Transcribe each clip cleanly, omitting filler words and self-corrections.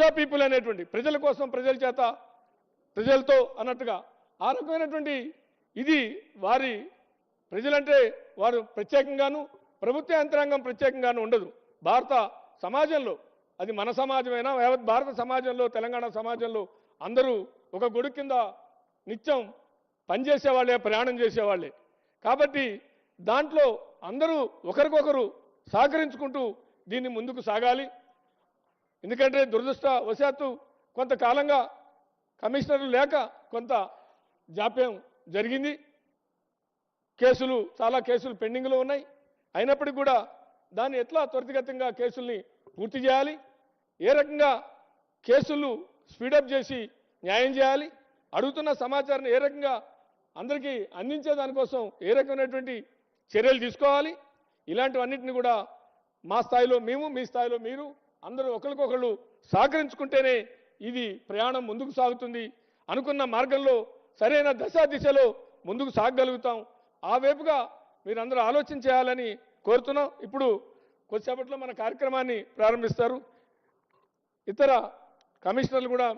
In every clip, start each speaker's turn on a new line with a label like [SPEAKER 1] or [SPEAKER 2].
[SPEAKER 1] The people అనేటువంటి ప్రజల కోసం ప్రజల చేత ప్రజలతో అన్నట్టుగా ఆ రకమైనటువంటి ఇది వారి ప్రజలంటే వారు ప్రత్యేకంగాను ప్రభుత్వ యంత్రాంగం ప్రత్యేకంగాను ఉండదు. భారత సమాజంలో అది మన సమాజమైనా యావత్ భారత సమాజంలో తెలంగాణ సమాజంలో అందరూ ఒక గొడుగు కింద నిత్యం పనిచేసేవాళ్ళే, ప్రయాణం చేసేవాళ్ళే. కాబట్టి దాంట్లో అందరూ ఒకరికొకరు సహకరించుకుంటూ దీన్ని ముందుకు సాగాలి. ఎందుకంటే దురదృష్టవశాత్తు కొంతకాలంగా కమిషనర్లు లేక కొంత జాప్యం జరిగింది. కేసులు చాలా కేసులు పెండింగ్లో ఉన్నాయి. అయినప్పటికీ కూడా దాన్ని ఎట్లా త్వరితగతంగా కేసుల్ని పూర్తి చేయాలి, ఏ రకంగా కేసులు స్పీడప్ చేసి న్యాయం చేయాలి, అడుగుతున్న సమాచారాన్ని ఏ రకంగా అందరికీ అందించే దానికోసం ఏ రకమైనటువంటి చర్యలు తీసుకోవాలి, ఇలాంటివన్నిటిని కూడా మా స్థాయిలో మేము, మీ స్థాయిలో మీరు అందరూ ఒకరికొకళ్ళు సహకరించుకుంటేనే ఇది ప్రయాణం ముందుకు సాగుతుంది. అనుకున్న మార్గంలో సరైన దిశలో ముందుకు సాగగలుగుతాం. ఆ వైపుగా మీరందరూ ఆలోచన చేయాలని కోరుతున్నాం. ఇప్పుడు కొద్దిసేపట్లో మన కార్యక్రమాన్ని ప్రారంభిస్తారు. ఇతర కమిషనర్లు కూడా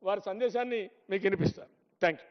[SPEAKER 1] వారి సందేశాన్ని మీకు వినిపిస్తారు. Thank you.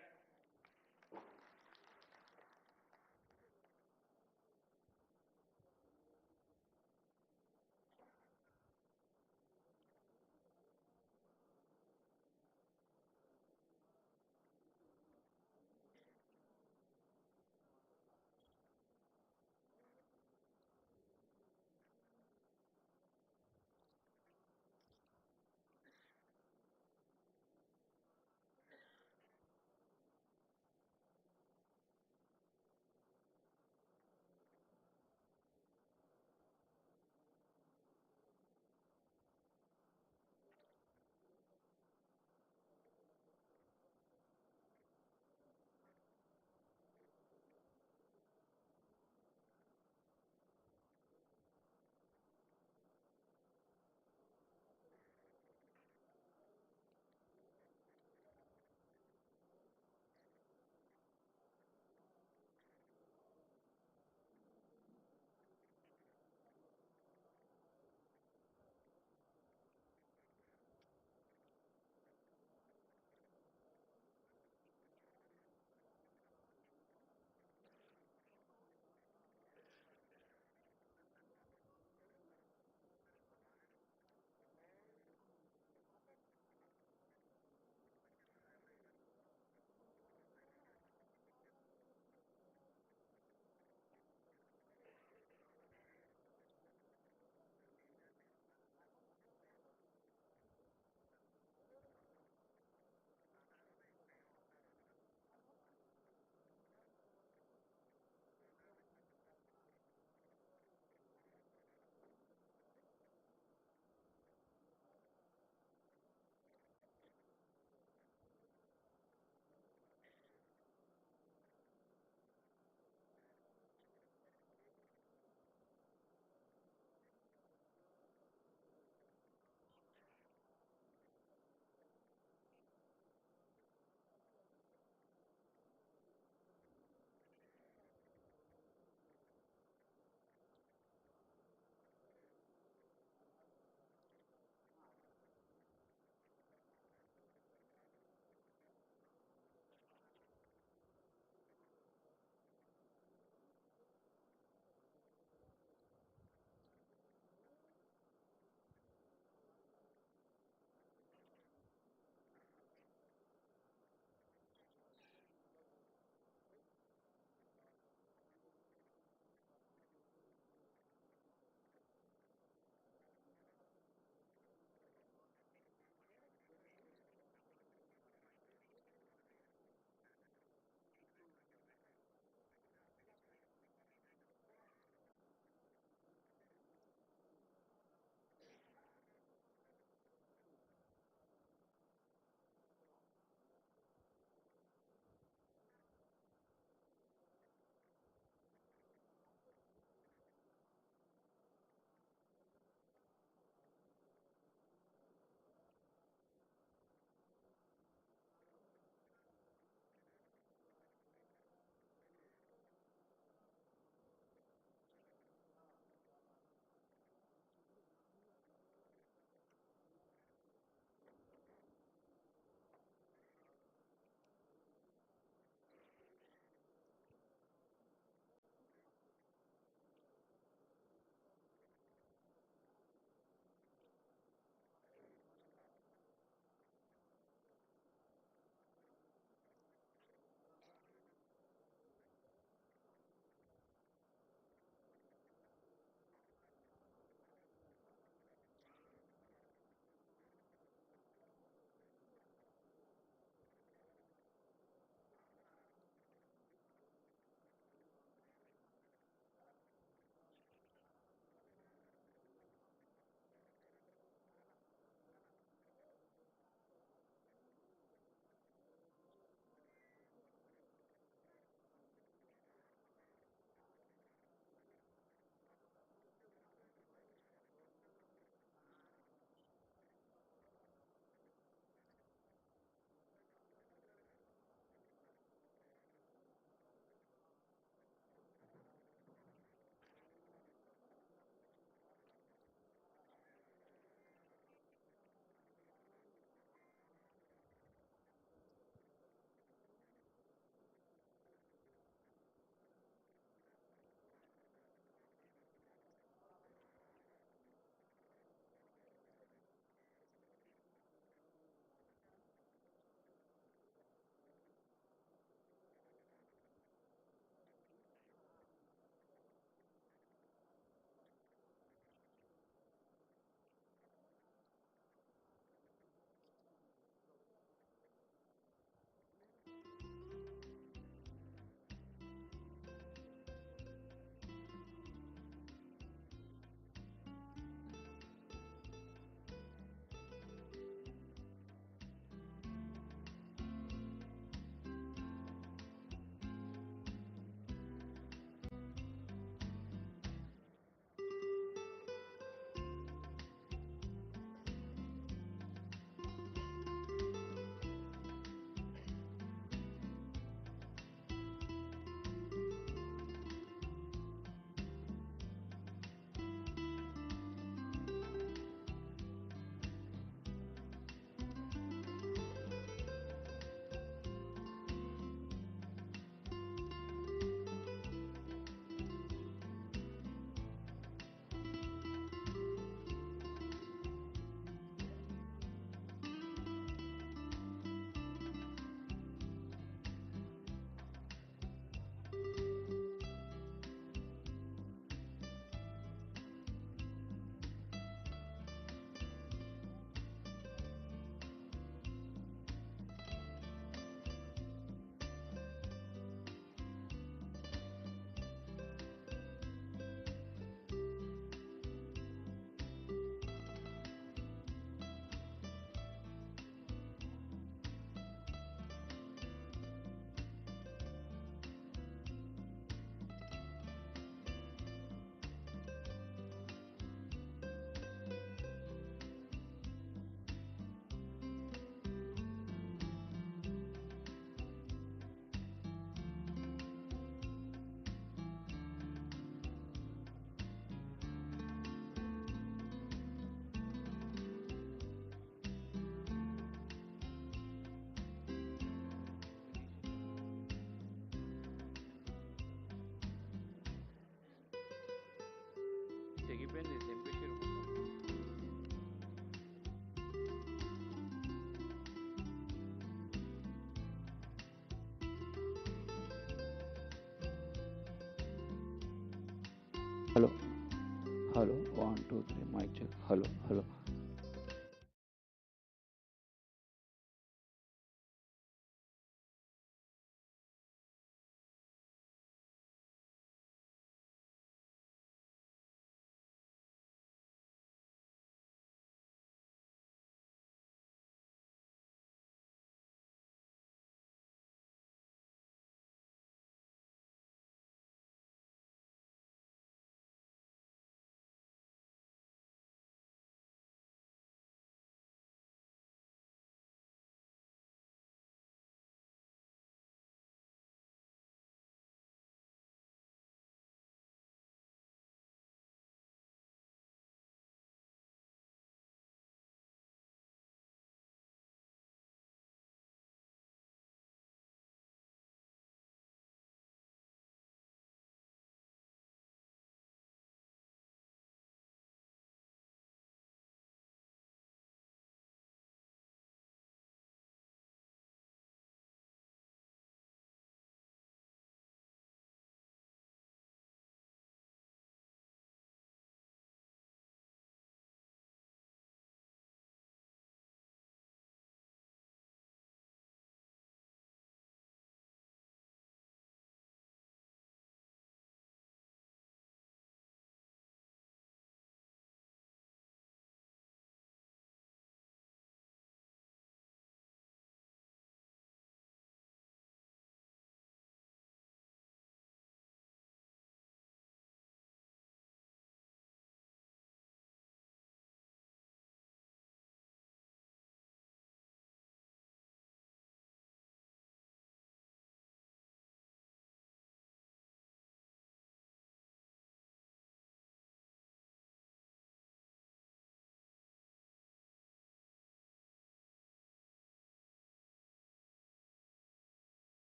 [SPEAKER 2] 1, 2, 3, mic check. Hello, hello.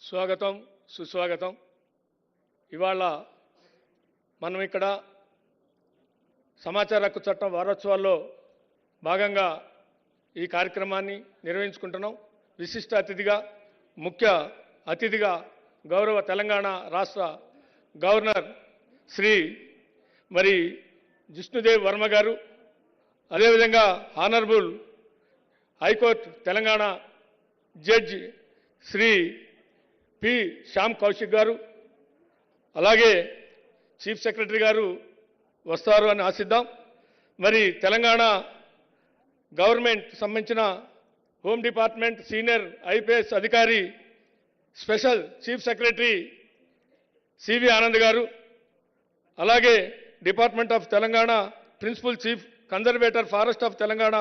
[SPEAKER 1] స్వాగతం, సుస్వాగతం. ఇవాళ మనం ఇక్కడ సమాచార హక్కు చట్టం వారోత్సవాల్లో భాగంగా ఈ కార్యక్రమాన్ని నిర్వహించుకుంటున్నాం. విశిష్ట అతిథిగా, ముఖ్య అతిథిగా గౌరవ తెలంగాణ రాష్ట్ర గవర్నర్ శ్రీ జిష్ణుదేవ్ వర్మ గారు, అదేవిధంగా honourable high court Telangana judge Shri P Shyam Kaushik గారు, అలాగే చీఫ్ సెక్రటరీ గారు వస్తారు అని ఆశిద్దాం. తెలంగాణ గవర్నమెంట్ సంబంధించిన హోమ్ డిపార్ట్మెంట్ సీనియర్ ఐపీఎస్ అధికారి special chief secretary CV Anand గారు, అలాగే department of Telangana principal chief conservator forest of Telangana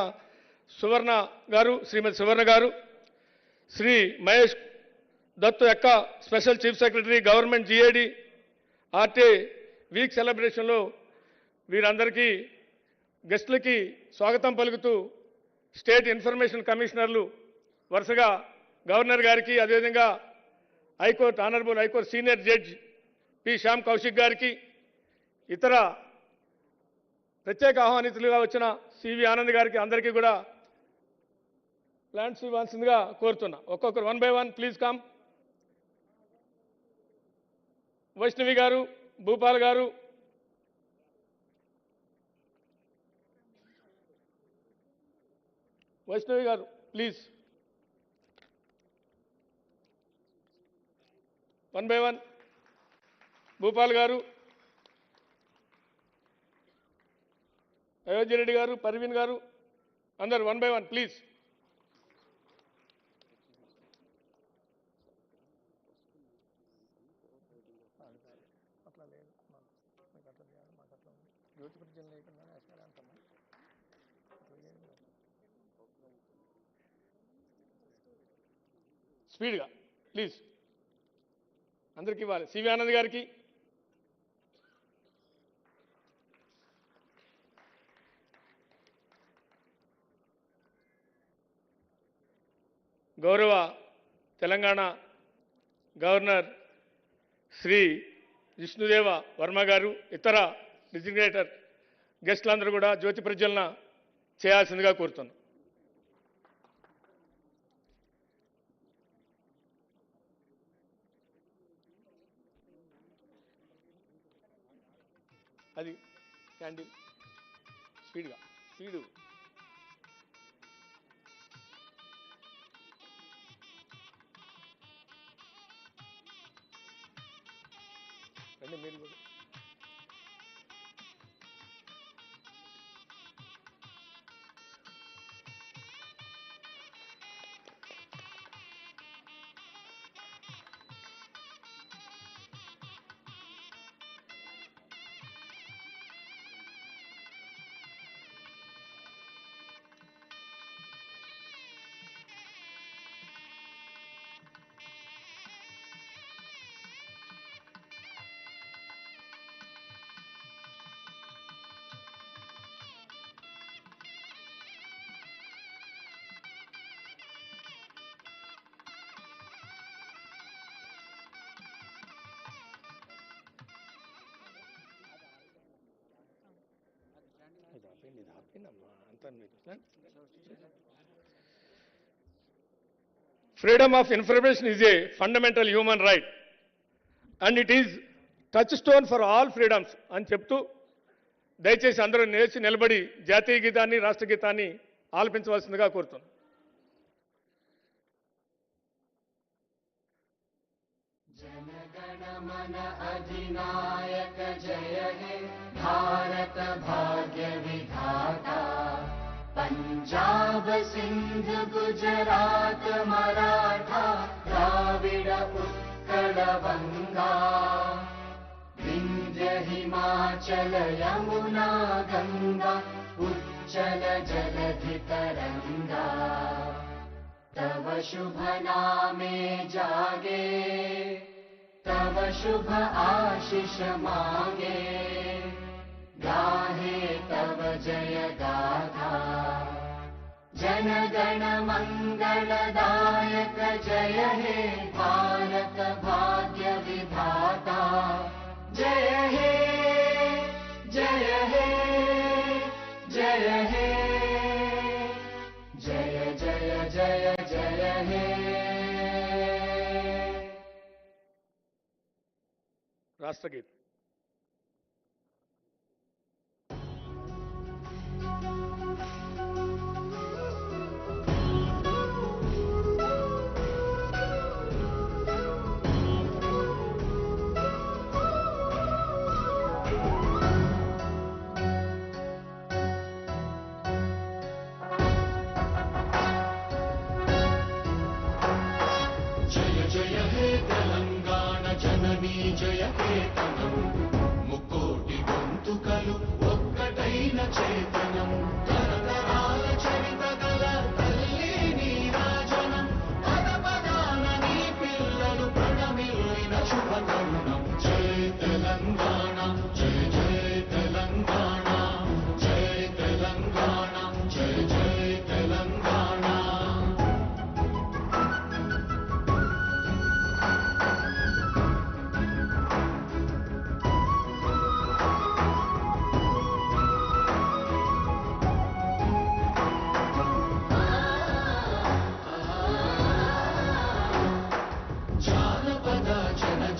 [SPEAKER 1] Suvarna గారు, శ్రీమతి సువర్ణ గారు, Shri Mahesh Dattu Ekka special chief secretary government GAD RTI week సెలబ్రేషన్లో వీరందరికీ గెస్టులకి స్వాగతం పలుకుతూ స్టేట్ ఇన్ఫర్మేషన్ కమిషనర్లు వరుసగా గవర్నర్ గారికి, అదేవిధంగా high court honourable high court senior judge P Shyam Kaushik గారికి, ఇతర ప్రత్యేక ఆహ్వానితులుగా వచ్చిన సివి ఆనంద్ గారికి అందరికీ కూడా ప్లాంట్స్ ఇవ్వాల్సిందిగా కోరుతున్నా. ఒక్కొక్కరు 1 by 1 ప్లీజ్ కమ్. వైష్ణవి గారు, భూపాల్ గారు, వైష్ణవి గారు ప్లీజ్ 1 by 1. భూపాల్ గారు, అయోధ్య రెడ్డి గారు, పర్వీన్ గారు, అందరు 1 by 1 ప్లీజ్. స్పీడ్గా ప్లీజ్ అందరికి ఇవ్వాలి. సివి ఆనంద్ గారికి, గౌరవ తెలంగాణ గవర్నర్ శ్రీ జిష్ణుదేవ వర్మ గారు, ఇతర డిజిగ్నేటర్ గెస్టులందరూ కూడా జ్యోతి ప్రజ్వలన చేయాల్సిందిగా కోరుతున్నాను. అది క్యాండిల్ స్పీడ్గా స్పీడు. రండి మీరు కూడా. Freedom of information is a fundamental human right and it is touchstone for all freedoms అని చెప్తూ దయచేసి అందరూ లేచి నిలబడి జాతీయ గీతాన్ని, రాష్ట్ర గీతాన్ని ఆలపించవలసిందిగా కోరుతున్నాను.
[SPEAKER 3] जनगणमन अधिनायक जय हे भारत भाग्य विधाता पंजाब सिंध गुजरात मराठा द्राविड उत्कल बंगा विंध्य हिमाचल यमुना गंगा उच्चल जलधि तरंगा तव शुभ नामे जागे तव शुभ आशीष मांगे गाहे तव जय गाथा जन जनगण मंगलदायक जय हे भारत भाग्य विधाता जय हे जय हे जय हे जय जय जय जय हे।
[SPEAKER 1] राष्ट्रगीत।
[SPEAKER 3] జయ కేతనం ముకోటి గొంతుకలు ఒక్కటైన చేతనం తరతరాల చరిత గల తల్లి నీరాజనం పద పదాన నీ పిల్లలు ప్రణమిల్లిన శుభతరుణం జయ తెలంగాణ జయ జయ తెలంగాణ జయ తెలంగాణ జయ జయ తెలంగాణ।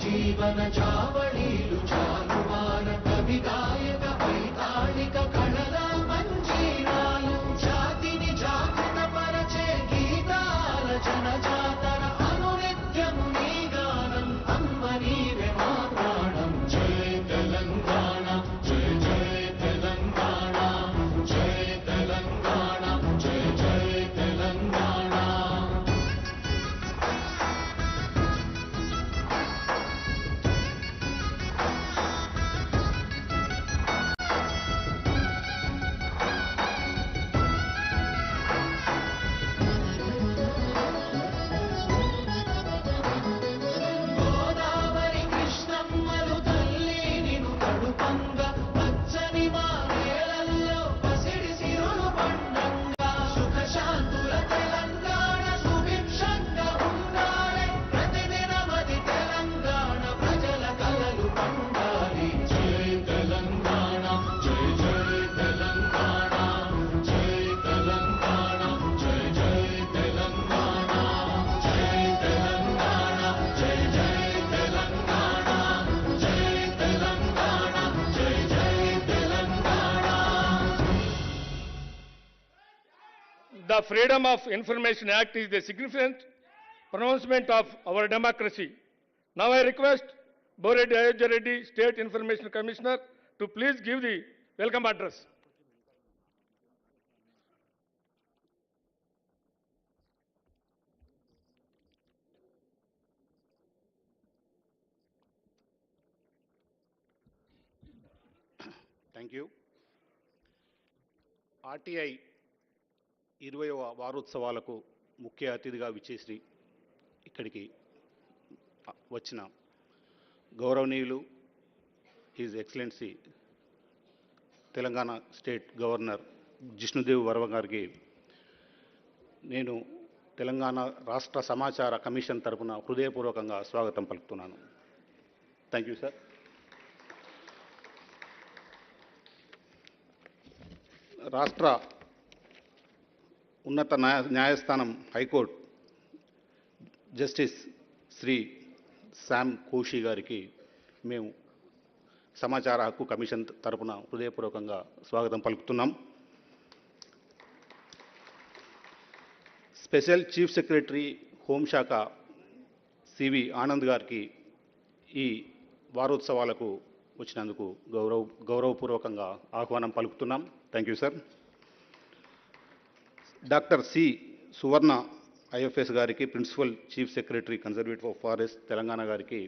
[SPEAKER 3] జీవన చావళీలు చాలువార కవి గాయక వైతాళిక కళల మంజీరాలు జాతిని జాగృత పరచే గీతాల జనజాతర అనునిత్యము నీ గానం అమ్మ నీవే మా ప్రాణం జయ తెలంగాణ జయ జయ తెలంగాణ జయ తెలంగాణ జయ జయ Telangana.
[SPEAKER 1] The Freedom of Information Act is a significant pronouncement of our democracy. Now I request Boreddy Ayodhya Reddy, State Information Commissioner, to please give the welcome address.
[SPEAKER 4] Thank you. RTI 20వ వారోత్సవాలకు ముఖ్య అతిథిగా విచ్చేసి ఇక్కడికి వచ్చిన గౌరవనీయులు his excellency Telangana state governor Jishnu Dev Varma గారికి నేను తెలంగాణ రాష్ట్ర సమాచార కమిషన్ తరపున హృదయపూర్వకంగా స్వాగతం పలుకుతున్నాను. Thank you sir. రాష్ట్ర ఉన్నత న్యాయస్థానం హైకోర్టు జస్టిస్ శ్రీ శామ్ కోషి గారికి మేము సమాచార హక్కు కమిషన్ తరపున హృదయపూర్వకంగా స్వాగతం పలుకుతున్నాం. స్పెషల్ చీఫ్ సెక్రటరీ హోంశాఖ సివి ఆనంద్ గారికి ఈ వారోత్సవాలకు వచ్చినందుకు గౌరవపూర్వకంగా ఆహ్వానం పలుకుతున్నాం. Thank you sir. Doctor C Suvarna IFS గారికి principal chief secretary conservative of forest Telangana గారికి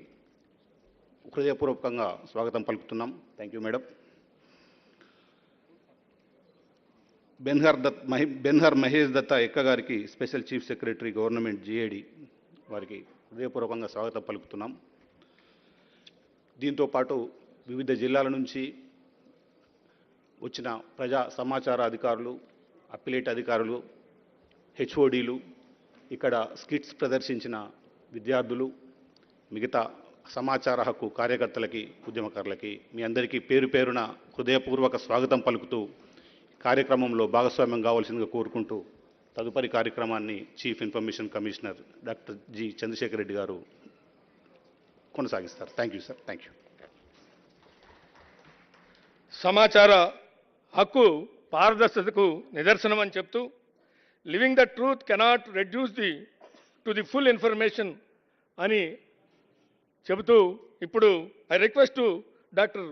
[SPEAKER 4] హృదయపూర్వకంగా స్వాగతం పలుకుతున్నాం. Thank you madam. బెన్హర్ మహేష్ దత్తా ఎక్క గారికి special chief secretary government GAD వారికి హృదయపూర్వకంగా స్వాగతం పలుకుతున్నాం. దీంతోపాటు వివిధ జిల్లాల నుంచి వచ్చిన ప్రజా సమాచార అధికారులు, అప్పిలేట్ అధికారులు, హెచ్ఓడీలు, ఇక్కడ స్కిట్స్ ప్రదర్శించిన విద్యార్థులు, మిగతా సమాచార హక్కు కార్యకర్తలకి, ఉద్యమకారులకి మీ అందరికీ పేరు పేరున హృదయపూర్వక స్వాగతం పలుకుతూ కార్యక్రమంలో భాగస్వామ్యం కావాల్సిందిగా కోరుకుంటూ తదుపరి కార్యక్రమాన్ని chief information commissioner doctor G Chandrashekar Reddy garu కొనసాగిస్తారు. Thank you sir. Thank you.
[SPEAKER 1] సమాచార హక్కు పారదర్శకతకు నిదర్శనం అని చెప్తూ living the truth cannot reduce to the full information అని చెబుతూ ఇప్పుడు I request doctor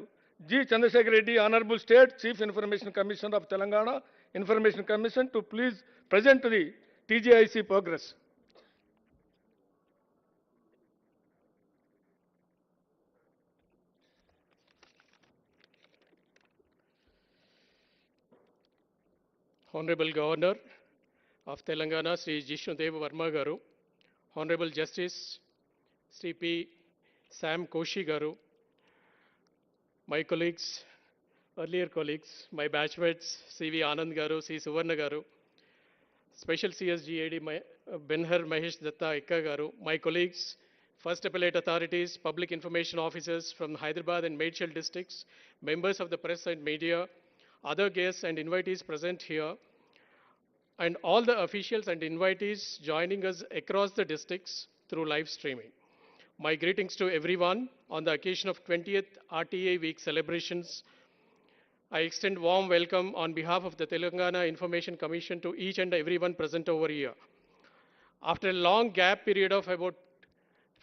[SPEAKER 1] G Chandrashekar Reddy, honourable state chief information commissioner of Telangana information commission, to please present the TGIC progress.
[SPEAKER 5] Honorable Governor of Telangana, Sri.Jishnu Varma garu, Honorable Justice Sri P. Sam Koshi garu, my colleagues, earlier colleagues, my batchmates, C.V. Anand garu, C. Suvarna garu, Special CSGAD Benhar Mahesh Datta Ekka garu, my colleagues, First Appellate Authorities, Public Information Officers from Hyderabad and Medchal districts, members of the press and media, other guests and invitees present here, and all the officials and invitees joining us across the districts through live streaming. My greetings to everyone on the occasion of 20th RTI Week celebrations. I extend warm welcome on behalf of the Telangana Information Commission to each and everyone present over here. After a long gap period of about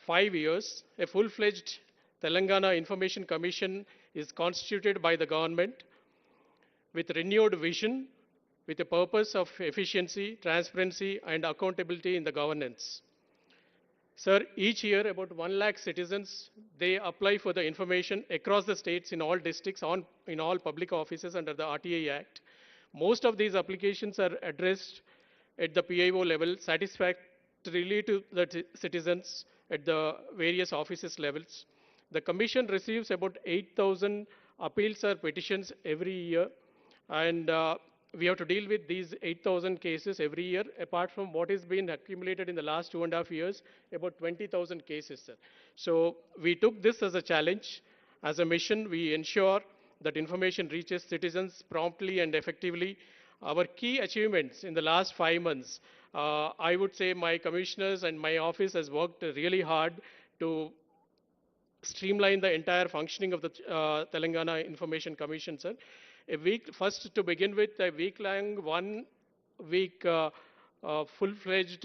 [SPEAKER 5] 5 years, a full-fledged Telangana Information Commission is constituted by the government with renewed vision, with a purpose of efficiency, transparency, and accountability in the governance. Sir, each year about 1 lakh citizens, they apply for the information across the states in all districts, in all public offices under the RTI Act. Most of these applications are addressed at the PIO level satisfactorily to the citizens at the various offices levels. The Commission receives about 8,000 appeals or petitions every year, and we have to deal with these 8,000 cases every year, apart from what has been accumulated in the last 2.5 years, about 20,000 cases, sir. So we took this as a challenge. As a mission, we ensure that information reaches citizens promptly and effectively. Our key achievements in the last 5 months, I would say my commissioners and my office has worked really hard to streamline the entire functioning of the Telangana Information Commission, sir. First to begin with, a week-long, 1 week full-fledged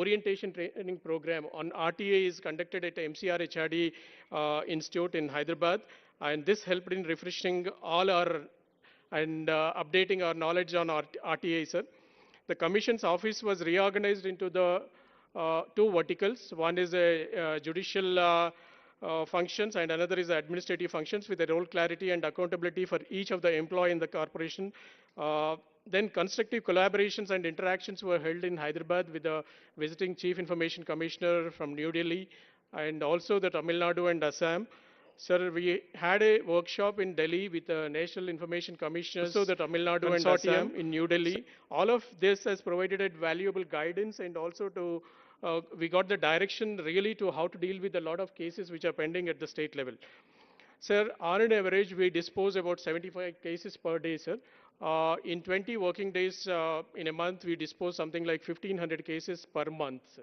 [SPEAKER 5] orientation training program on RTA is conducted at MCR HRD Institute in Hyderabad, and this helped in refreshing all our and updating our knowledge on RTA, sir. The Commission's office was reorganized into the 2 verticals. One is a judicial functions and another is administrative functions with a role clarity and accountability for each of the employee in the corporation. Then constructive collaborations and interactions were held in Hyderabad with the visiting Chief Information Commissioner from New Delhi and also the Tamil Nadu and Assam. Sir, we had a workshop in Delhi with the National Information Commissioners, so the Tamil Nadu and Assam in New Delhi. All of this has provided valuable guidance and also to we got the direction really to how to deal with a lot of cases which are pending at the state level. Sir, on an average, we dispose about 75 cases per day, sir. In 20 working days in a month, we dispose something like 1,500 cases per month, sir.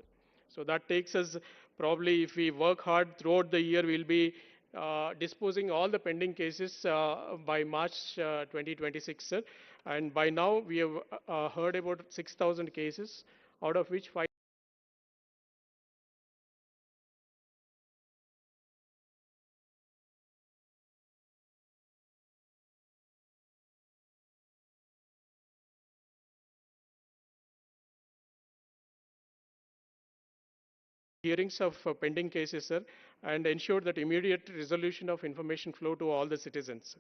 [SPEAKER 5] So that takes us probably, if we work hard throughout the year, we'll be disposing all the pending cases by March 2026, sir. And by now, we have heard about 6,000 cases, out of which 5. Hearings of pending cases, sir, and ensure that immediate resolution of information flow to all the citizens.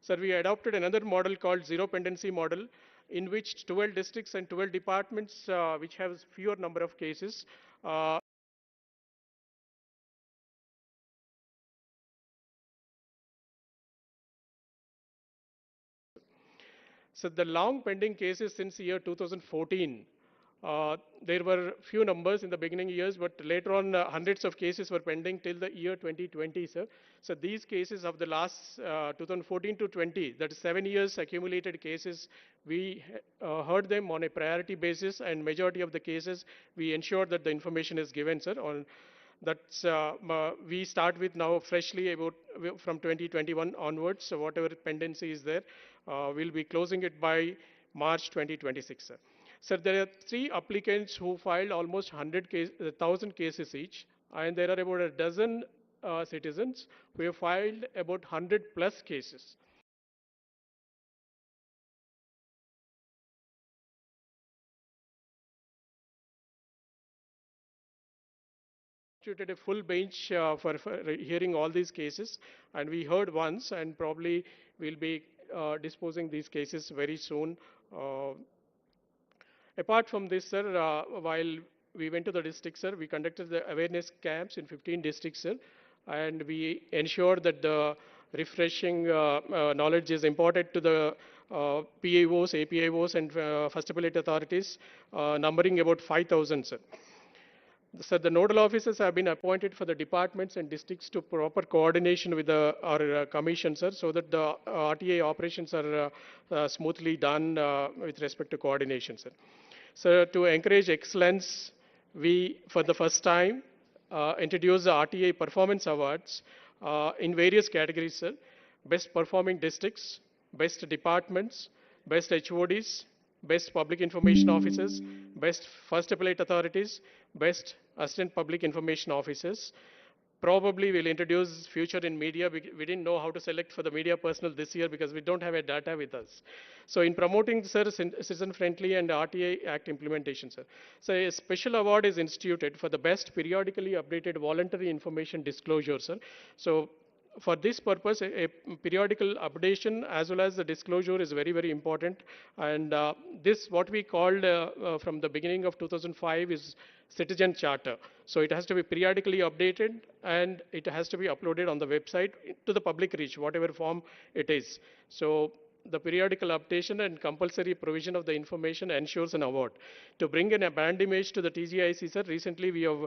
[SPEAKER 5] Sir, we adopted another model called zero pendency model, in which 12 districts and 12 departments, which have fewer number of cases, so the long pending cases since year 2014 There were few numbers in the beginning years, but later on hundreds of cases were pending till the year 2020, sir. So these cases of the last 2014 to 20, that is 7 years accumulated cases, we heard them on a priority basis, and majority of the cases we ensured that the information is given, sir. On that's we start with now freshly about from 2021 onwards. So whatever pendency is there, we'll be closing it by March 2026, sir. Sir, there are 3 applicants who filed almost 1,000 cases each, and there are about a dozen citizens who have filed about 100 plus cases. Constituted a full bench for hearing all these cases, and we heard once, and probably we'll be disposing these cases very soon. Apart from this, sir, while we went to the district, sir, we conducted the awareness camps in 15 districts, sir, and we ensured that the refreshing knowledge is imparted to the PAOs, APIOs, and first appellate authorities, numbering about 5,000, sir. So the nodal officers have been appointed for the departments and districts to proper coordination with our commission, sir, so that the RTI operations are smoothly done with respect to coordination, sir. So to encourage excellence, we, for the first time, introduced the RTI Performance Awards in various categories, sir. Best performing districts, best departments, best HODs, best public information officers, best first appellate authorities, best assistant public information officers. Probably we'll introduce future in media. We didn't know how to select for the media personnel this year because we don't have a data with us. So in promoting, sir, citizen-friendly and RTI Act implementation, sir. So a special award is instituted for the best periodically updated voluntary information disclosure, sir. So for this purpose, a periodical updation as well as the disclosure is very, very important. And this, what we called from the beginning of 2005 is citizen charter. So it has to be periodically updated and it has to be uploaded on the website to the public reach, whatever form it is. So the periodical updation and compulsory provision of the information ensures an award. To bring in a brand image to the TGIC, sir, recently we have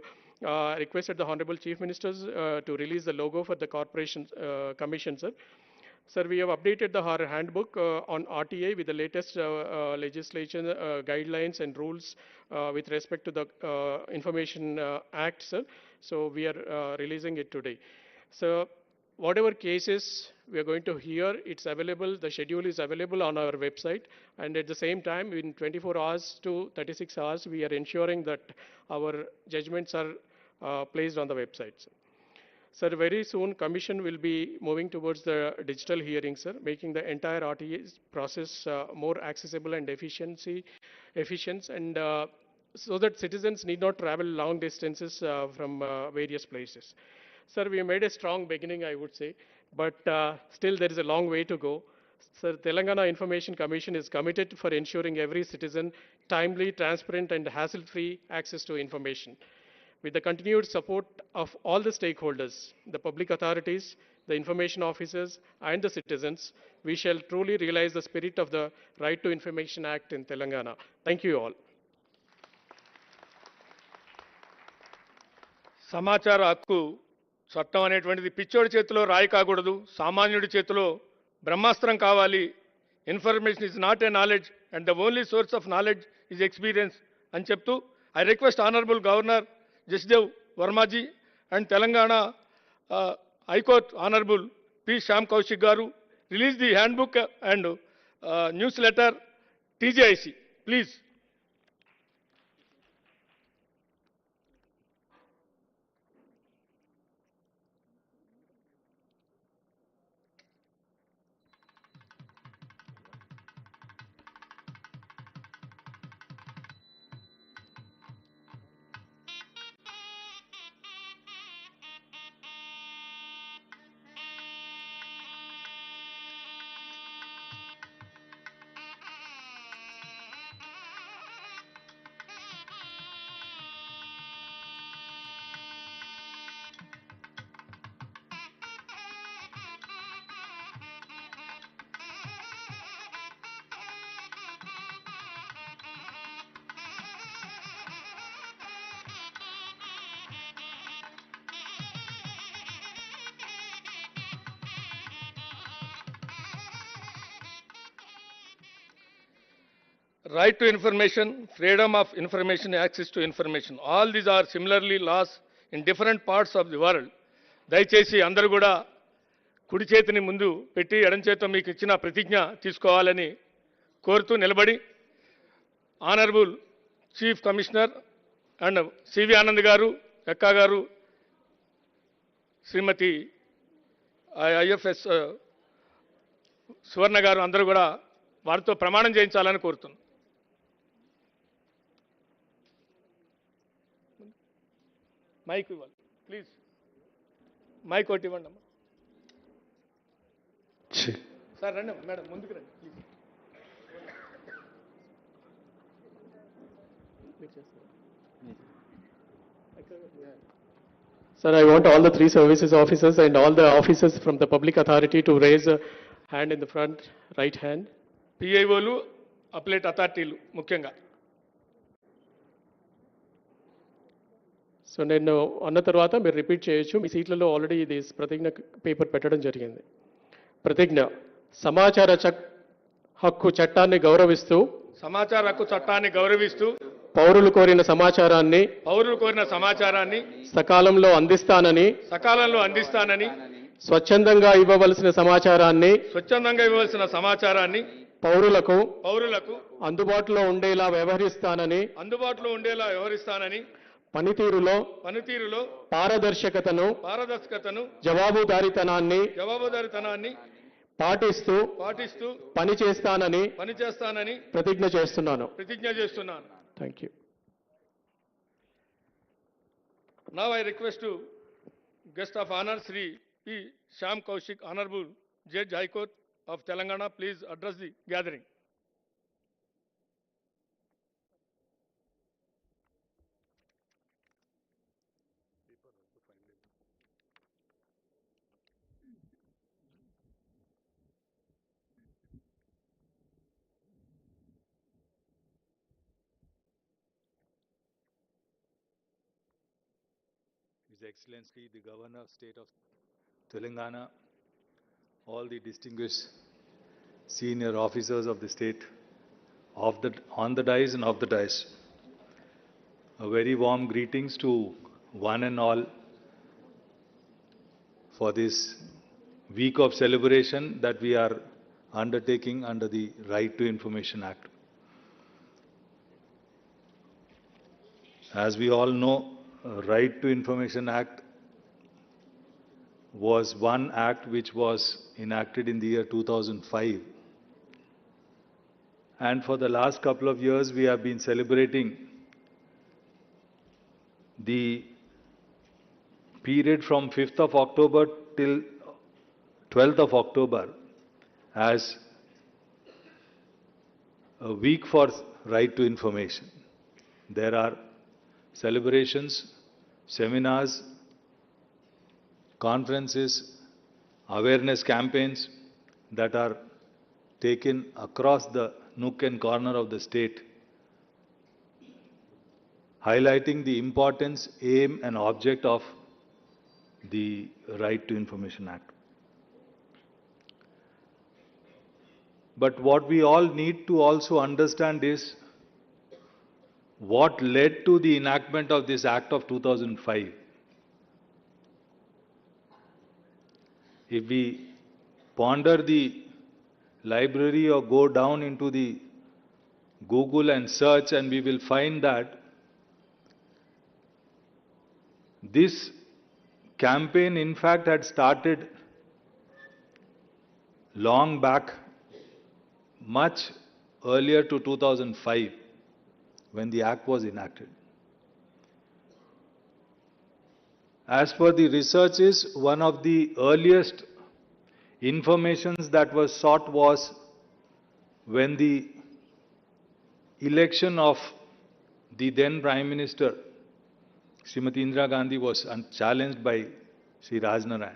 [SPEAKER 5] requested the Honorable Chief Ministers to release the logo for the Corporation Commission, sir. Sir, we have updated our handbook on RTA with the latest legislation, guidelines and rules with respect to the Information Act, sir. So we are releasing it today. So whatever cases we are going to hear, it's available, the schedule is available on our website, and at the same time, in 24 hours to 36 hours, we are ensuring that our judgments are placed on the website, sir. Sir, very soon Commission will be moving towards the digital hearing, sir, making the entire RTA process more accessible and efficient, and so that citizens need not travel long distances from various places. Sir, we made a strong beginning, I would say, but still there is a long way to go. Sir, Telangana Information Commission is committed for ensuring every citizen timely, transparent, and hassle-free access to information. With the continued support of all the stakeholders, the public authorities, the information officers, and the citizens, we shall truly realize the spirit of the Right to Information Act in Telangana. Thank you all.
[SPEAKER 1] సమాచార హక్కు చట్టం అనేటువంటిది పిచ్చోడి చేతిలో రాయి కాకూడదు, సామాన్యుడి చేతిలో బ్రహ్మాస్త్రం కావాలి. Information is not a knowledge and the only source of knowledge is experience అని చెప్తూ I request honourable governor Jashdev Varmaji and Telangana High Court Honorable P. Shyam Kaushik Garu release the handbook and newsletter TGIC, please. right to information, freedom of information, access to information. All these are similarly laws in different parts of the world. దయచేసి అందరూ కూడా కుడి చేతిని ముందు పెట్టి ఎడం చేతితో మీకు ఇచ్చిన ప్రతిజ్ఞ తీసుకోవాలని కోరుతూ నిలబడి honourable chief commissioner and CV Anand garu, Ekka గారు, శ్రీమతి ఐఎఫ్ఎస్ సువర్ణ గారు అందరూ కూడా వారితో ప్రమాణం చేయించాలని కోరుతున్నాను. మైక్ ఇవ్వాలి ప్లీజ్, మైక్ ఒకటి ఇవ్వండి అమ్మా. సార్ రండి మేడం, ముందుకు రండి please.
[SPEAKER 5] Sir, I want all the three services officers and all the officers from the public authority to raise a hand in the front, right hand.
[SPEAKER 1] పిఐఓలు, appellate అథారిటీలు ముఖ్యంగా.
[SPEAKER 5] So నేను అన్న తర్వాత మీరు రిపీట్ చేయొచ్చు. మీ సీట్లలో ఆల్రెడీ ఇది ప్రతిజ్ఞ పేపర్ పెట్టడం జరిగింది. ప్రతిజ్ఞ. సమాచార హక్కు చట్టాన్ని గౌరవిస్తూ,
[SPEAKER 1] సమాచార హక్కు చట్టాన్ని గౌరవిస్తూ
[SPEAKER 5] పౌరులు కోరిన సమాచారాన్ని సకాలంలో అందిస్తానని, స్వచ్ఛందంగా ఇవ్వవలసిన సమాచారాన్ని పౌరులకు అందుబాటులో ఉండేలా వ్యవహరిస్తానని, పనితీరులో పారదర్శకతను జవాబుదారీతనాన్ని పాటిస్తూ పనిచేస్తానని ప్రతిజ్ఞ చేస్తున్నాను. Thank you.
[SPEAKER 1] Now I request to guest of honor Sri P. Shyam Kaushik, Honorable Judge High Court of Telangana, please address the gathering.
[SPEAKER 6] His Excellency, the Governor of State of Telangana, all the distinguished senior officers of the state, on the dais and off the dais. A very warm greetings to one and all for this week of celebration that we are undertaking under the Right to Information Act. As we all know, Right to Information Act was one act which was enacted in the year 2005. And for the last couple of years, we have been celebrating the period from 5th of October till 12th of October as a week for right to information. There are celebrations, seminars, conferences, awareness campaigns that are taken across the nook and corner of the state, highlighting the importance, aim and object of the Right to Information Act. But what we all need to also understand is what led to the enactment of this Act of 2005. If we ponder the library or go down into the Google and search, and we will find that this campaign in fact had started long back, much earlier to 2005. When the Act was enacted. As per the researches, one of the earliest informations that was sought was when the election of the then Prime Minister, Srimati Indira Gandhi, was challenged by Sri Rajnarayan.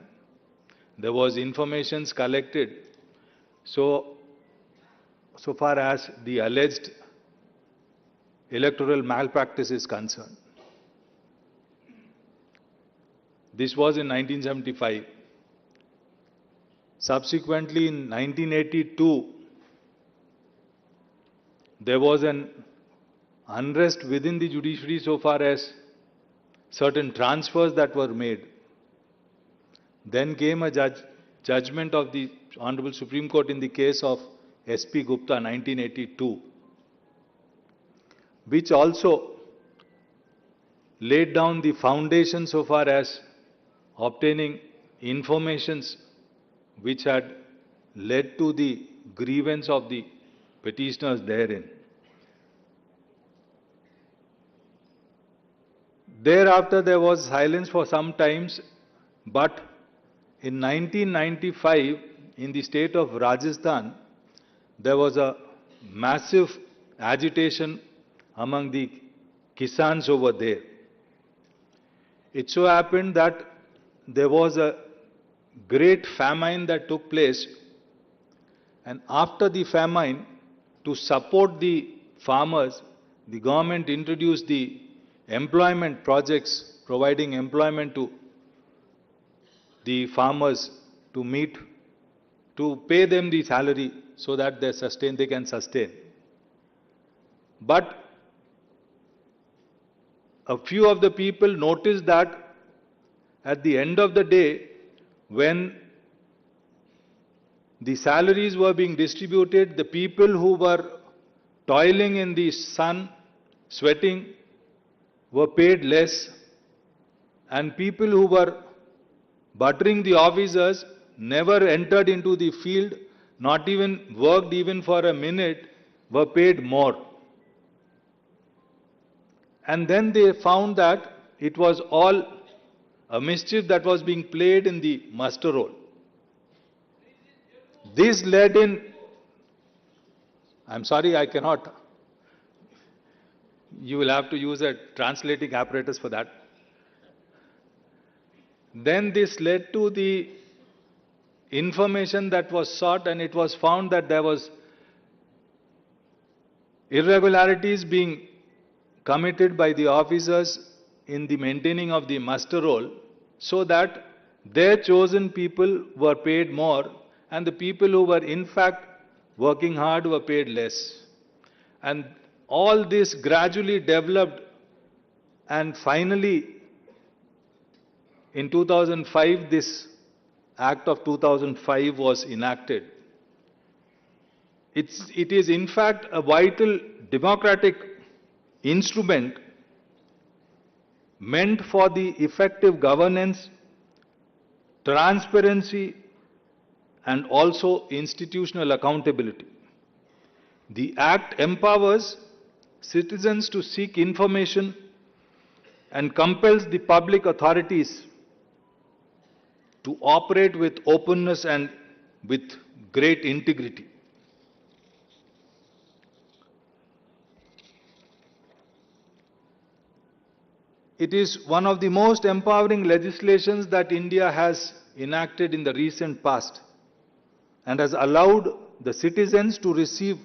[SPEAKER 6] There was informations collected so far as the alleged electoral malpractice is concerned. This was in 1975. Subsequently, in 1982, there was an unrest within the judiciary so far as certain transfers that were made. Then came a judgment of the Honorable Supreme Court in the case of S.P. Gupta 1982, which also laid down the foundation so far as obtaining informations which had led to the grievance of the petitioners therein. Thereafter, there was silence for some times, but in 1995, in the state of Rajasthan, there was a massive agitation among the Kisans over there. It so happened that there was a great famine that took place, and after the famine, to support the farmers, the government introduced the employment projects, providing employment to the farmers to pay them the salary so that they can sustain. But a few of the people noticed that at the end of the day, when the salaries were being distributed, the people who were toiling in the sun, sweating, were paid less, and people who were buttering the officers never entered into the field, not even worked even for a minute, were paid more. And then they found that it was all a mischief that was being played in the muster roll. This led in, I'm sorry, I cannot, you will have to use a translating apparatus for that. Then this led to the information that was sought, and it was found that there was irregularities being committed by the officers in the maintaining of the muster roll, so that their chosen people were paid more and the people who were in fact working hard were paid less. And all this gradually developed, and finally in 2005 this Act of 2005 was enacted. It is in fact a vital democratic instrument meant for the effective governance, transparency, and also institutional accountability. The Act empowers citizens to seek information and compels the public authorities to operate with openness and with great integrity. It is one of the most empowering legislations that India has enacted in the recent past, and has allowed the citizens to receive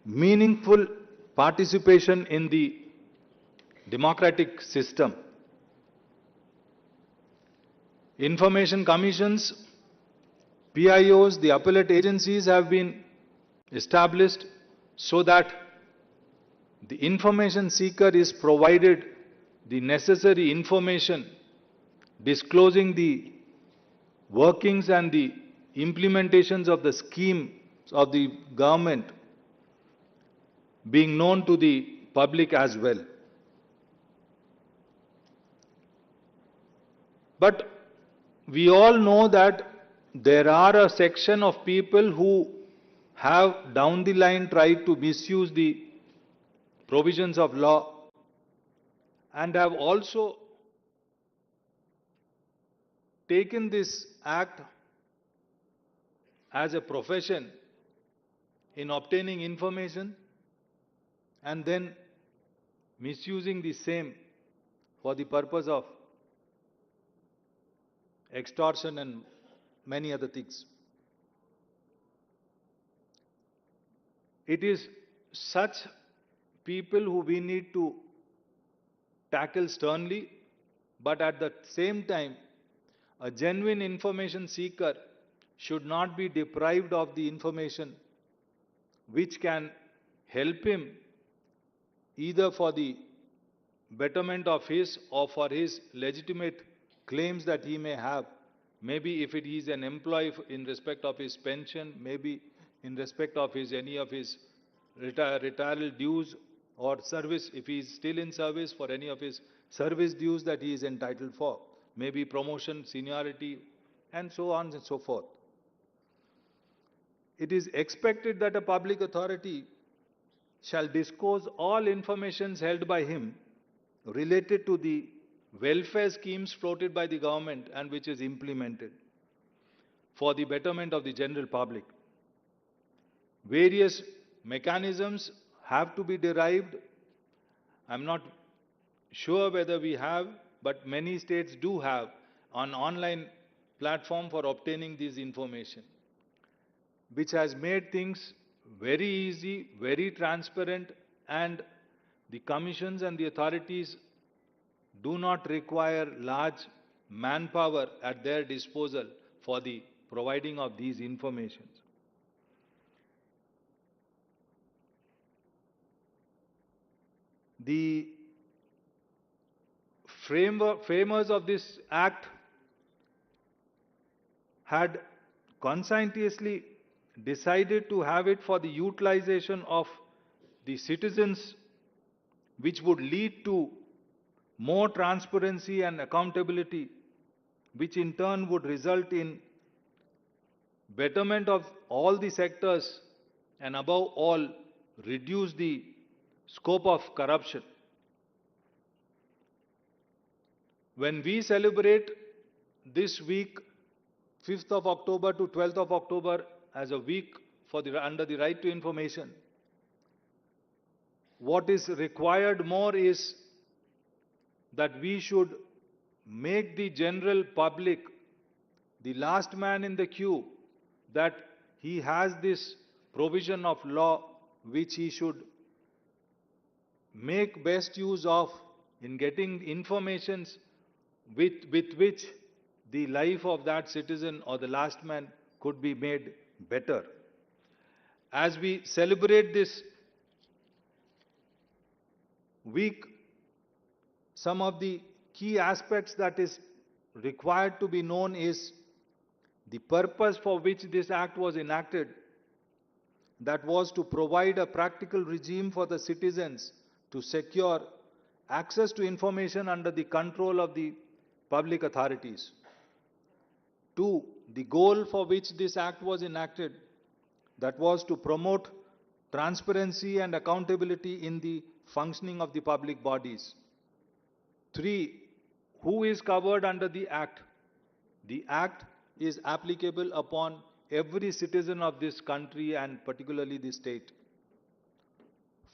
[SPEAKER 6] meaningful participation in the democratic system. Information commissions, PIOs, the appellate agencies have been established so that the information seeker is provided the necessary information disclosing the workings and the implementations of the schemes of the government being known to the public as well. But we all know that there are a section of people who have down the line tried to misuse the provisions of law and have also taken this act as a profession in obtaining information and then misusing the same for the purpose of extortion and many other things. It is such people who we need to tackle sternly, but at the same time, a genuine information seeker should not be deprived of the information which can help him either for the betterment of his or for his legitimate claims that he may have. Maybe if it is an employee in respect of his pension, maybe in respect of his any of his retiral dues or service, if he is still in service, for any of his service dues that he is entitled for, maybe promotion, seniority, and so on and so forth. It is expected that a public authority shall disclose all information held by him related to the welfare schemes floated by the government and which is implemented for the betterment of the general public. Various mechanisms have to be derived. I'm not sure whether we have, but many states do have an online platform for obtaining this information, which has made things very easy, very transparent, and the commissions and the authorities do not require large manpower at their disposal for the providing of these informations. The framers of this act had conscientiously decided to have it for the utilization of the citizens, which would lead to more transparency and accountability, which in turn would result in betterment of all the sectors and above all reduce the scope of corruption. When we celebrate this week, 5th of October to 12th of October, as a week for under the right to information, what is required more is that we should make the general public the last man in the queue, that he has this provision of law which he should make best use of in getting informations with which the life of that citizen or the last man could be made better. As we celebrate this week, some of the key aspects that is required to be known is the purpose for which this act was enacted, that was to provide a practical regime for the citizens to secure access to information under the control of the public authorities. 2, the goal for which this act was enacted, that was to promote transparency and accountability in the functioning of the public bodies. 3, who is covered under the act? The act is applicable upon every citizen of this country and particularly the state.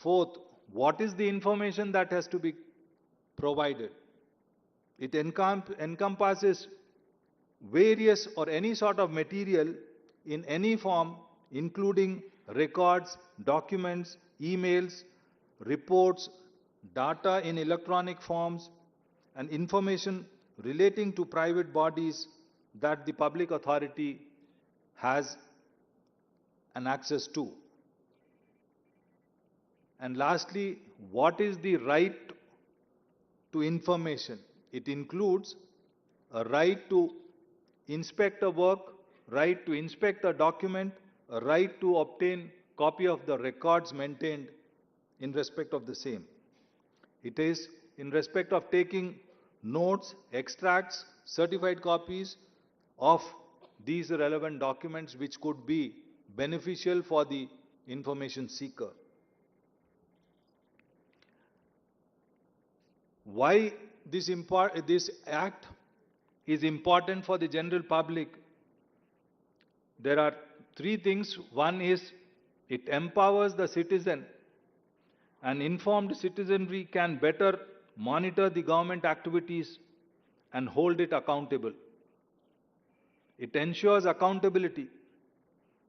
[SPEAKER 6] 4th, what is the information that has to be provided? It encompasses various or any sort of material in any form, including records, documents, emails, reports, data in electronic forms, and information relating to private bodies that the public authority has an access to. And lastly, what is the right to information? It includes a right to inspect a work, right to inspect a document, a right to obtain copy of the records maintained in respect of the same. It is in respect of taking notes, extracts, certified copies of these relevant documents which could be beneficial for the information seeker. Why this act is important for the general public? There are 3 things. One is it empowers the citizen. An informed citizenry can better monitor the government activities and hold it accountable. It ensures accountability.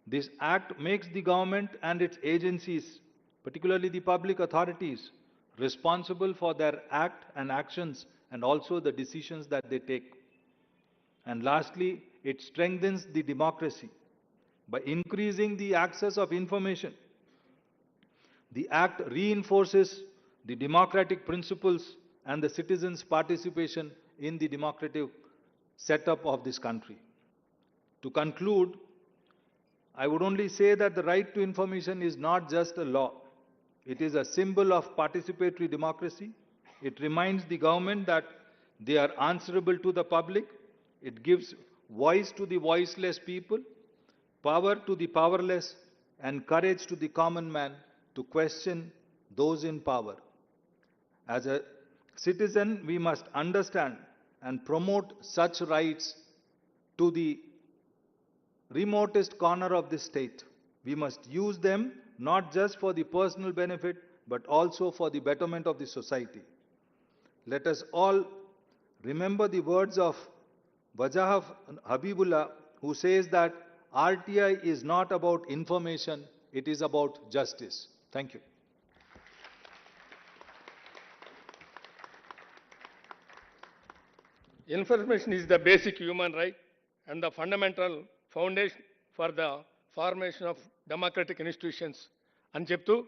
[SPEAKER 6] This act makes the government and its agencies, particularly the public authorities, responsible for their act and actions and also the decisions that they take. And lastly, it strengthens the democracy by increasing the access of information. The Act reinforces the democratic principles and the citizens' participation in the democratic setup of this country. To conclude, I would only say that the right to information is not just a law. It is a symbol of participatory democracy. It reminds the government that they are answerable to the public. It gives voice to the voiceless people, power to the powerless, and courage to the common man to question those in power. As a citizen, we must understand and promote such rights to the remotest corner of the state. We must use them not just for the personal benefit, but also for the betterment of the society. Let us all remember the words of Wajah Habibullah, who says that RTI is not about information, it is about justice. Thank you.
[SPEAKER 1] Information is the basic human right and the fundamental foundation for the formation of democratic institutions. And cheptu,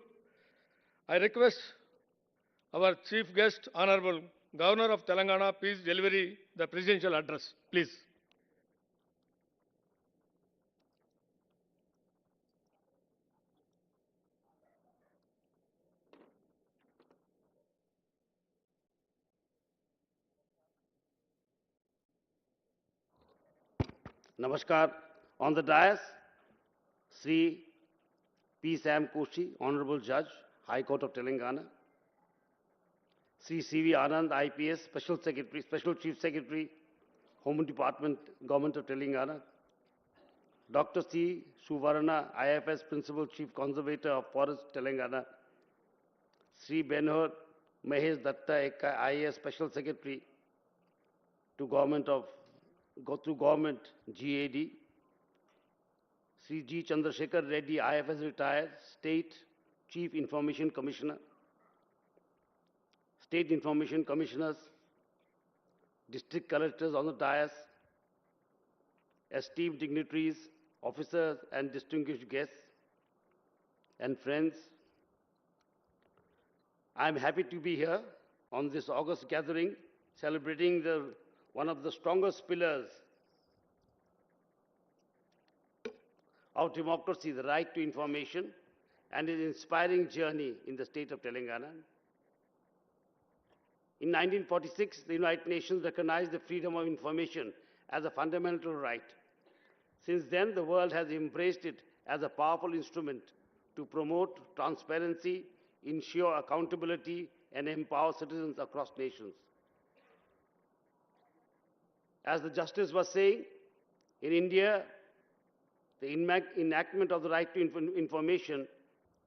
[SPEAKER 1] I request our chief guest, Honorable Governor of Telangana, please deliver the presidential address. Please.
[SPEAKER 7] Namaskar. On the dais, Sri P. Sam Koshi, Honorable Judge, High Court of Telangana. Sri C.V. Anand, IPS, Special Secretary, Special Chief Secretary, Home Department, Government of Telangana. Dr. C. Suvarna, IFS, Principal Chief Conservator of Forest, Telangana. Sri Benhur Mahesh Datta, IAS, Special Secretary to Government, GAD. Sri G. Chandrasekhar Reddy, IFS retired, State Chief Information Commissioner. State Information Commissioners, District Collectors on the dais, esteemed dignitaries, officers and distinguished guests, and friends. I am happy to be here on this August gathering, celebrating one of the strongest pillars of democracy, the right to information, and an inspiring journey in the state of Telangana. In 1946, the United Nations recognized the freedom of information as a fundamental right. Since then, the world has embraced it as a powerful instrument to promote transparency, ensure accountability, and empower citizens across nations. As the Justice was saying, in India, the enactment of the right to information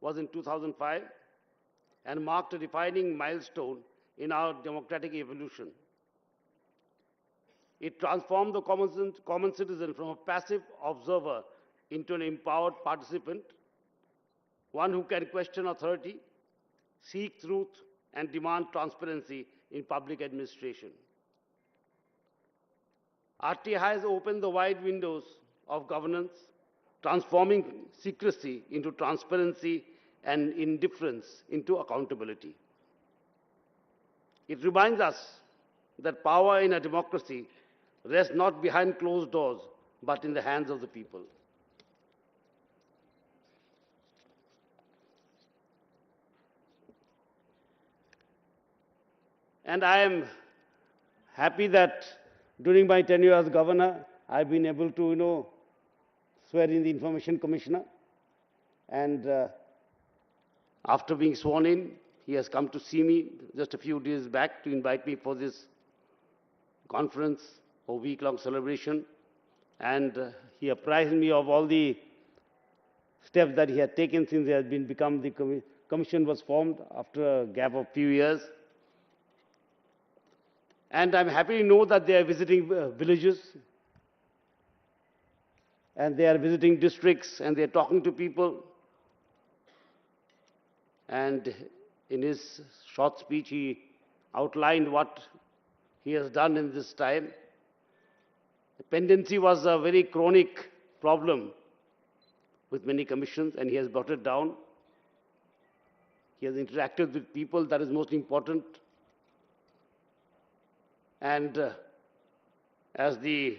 [SPEAKER 7] was in 2005 and marked a defining milestone in our democratic evolution. It transformed the common citizen from a passive observer into an empowered participant, one who can question authority, seek truth, and demand transparency in public administration. RTI has opened the wide windows of governance, transforming secrecy into transparency and indifference into accountability. It reminds us that power in a democracy rests not behind closed doors, but in the hands of the people. And I am happy that during my tenure as governor, I've been able to, swear in the Information Commissioner. And after being sworn in, he has come to see me just a few days back to invite me for this conference or week-long celebration. And he apprised me of all the steps that he had taken since he has become the commission was formed after a gap of few years. And I'm happy to know that they are visiting villages, and they are visiting districts, and they are talking to people. And in his short speech, he outlined what he has done in this time. The pendency was a very chronic problem with many commissions, and he has brought it down. He has interacted with people, that is most important. And as the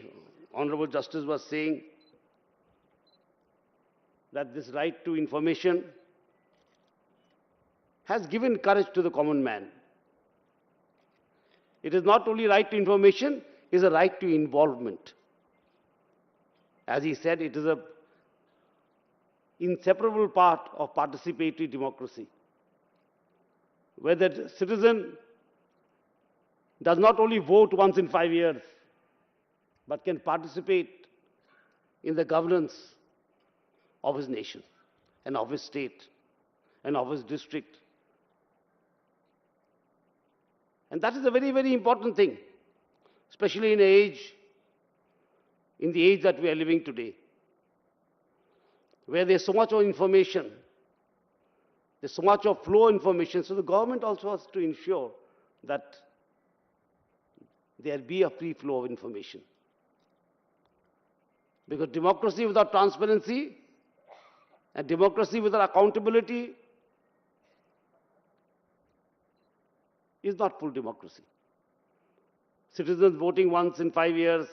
[SPEAKER 7] Honorable Justice was saying, that this right to information has given courage to the common man. It is not only right to information, it is a right to involvement. As he said, it is an inseparable part of participatory democracy, where the citizen does not only vote once in 5 years, but can participate in the governance of his nation and of his state and of his district. And that is a very, very important thing, especially in the age that we are living today, where there's so much of information, there's so much of flow of information. So the government also has to ensure that there be a free flow of information. Because democracy without transparency and democracy without accountability is not full democracy. Citizens voting once in 5 years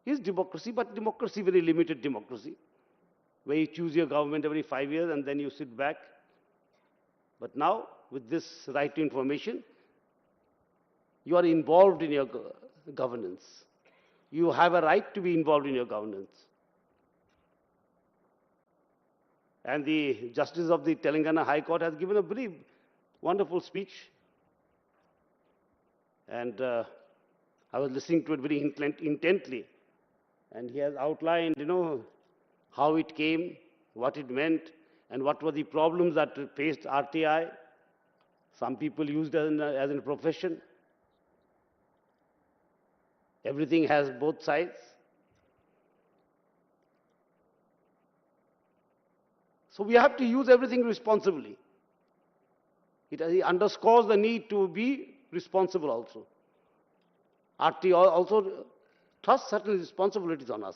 [SPEAKER 7] is democracy, but democracy, very limited democracy, where you choose your government every 5 years and then you sit back. But now, with this right to information, you are involved in your governance. You have a right to be involved in your governance. And the Justice of the Telangana High Court has given a very wonderful speech. And I was listening to it very intently. And he has outlined, how it came, what it meant, and what were the problems that faced RTI. Some people used it as a profession. Everything has both sides. So we have to use everything responsibly. It underscores the need to be responsible also. RTI also trusts certain responsibilities on us.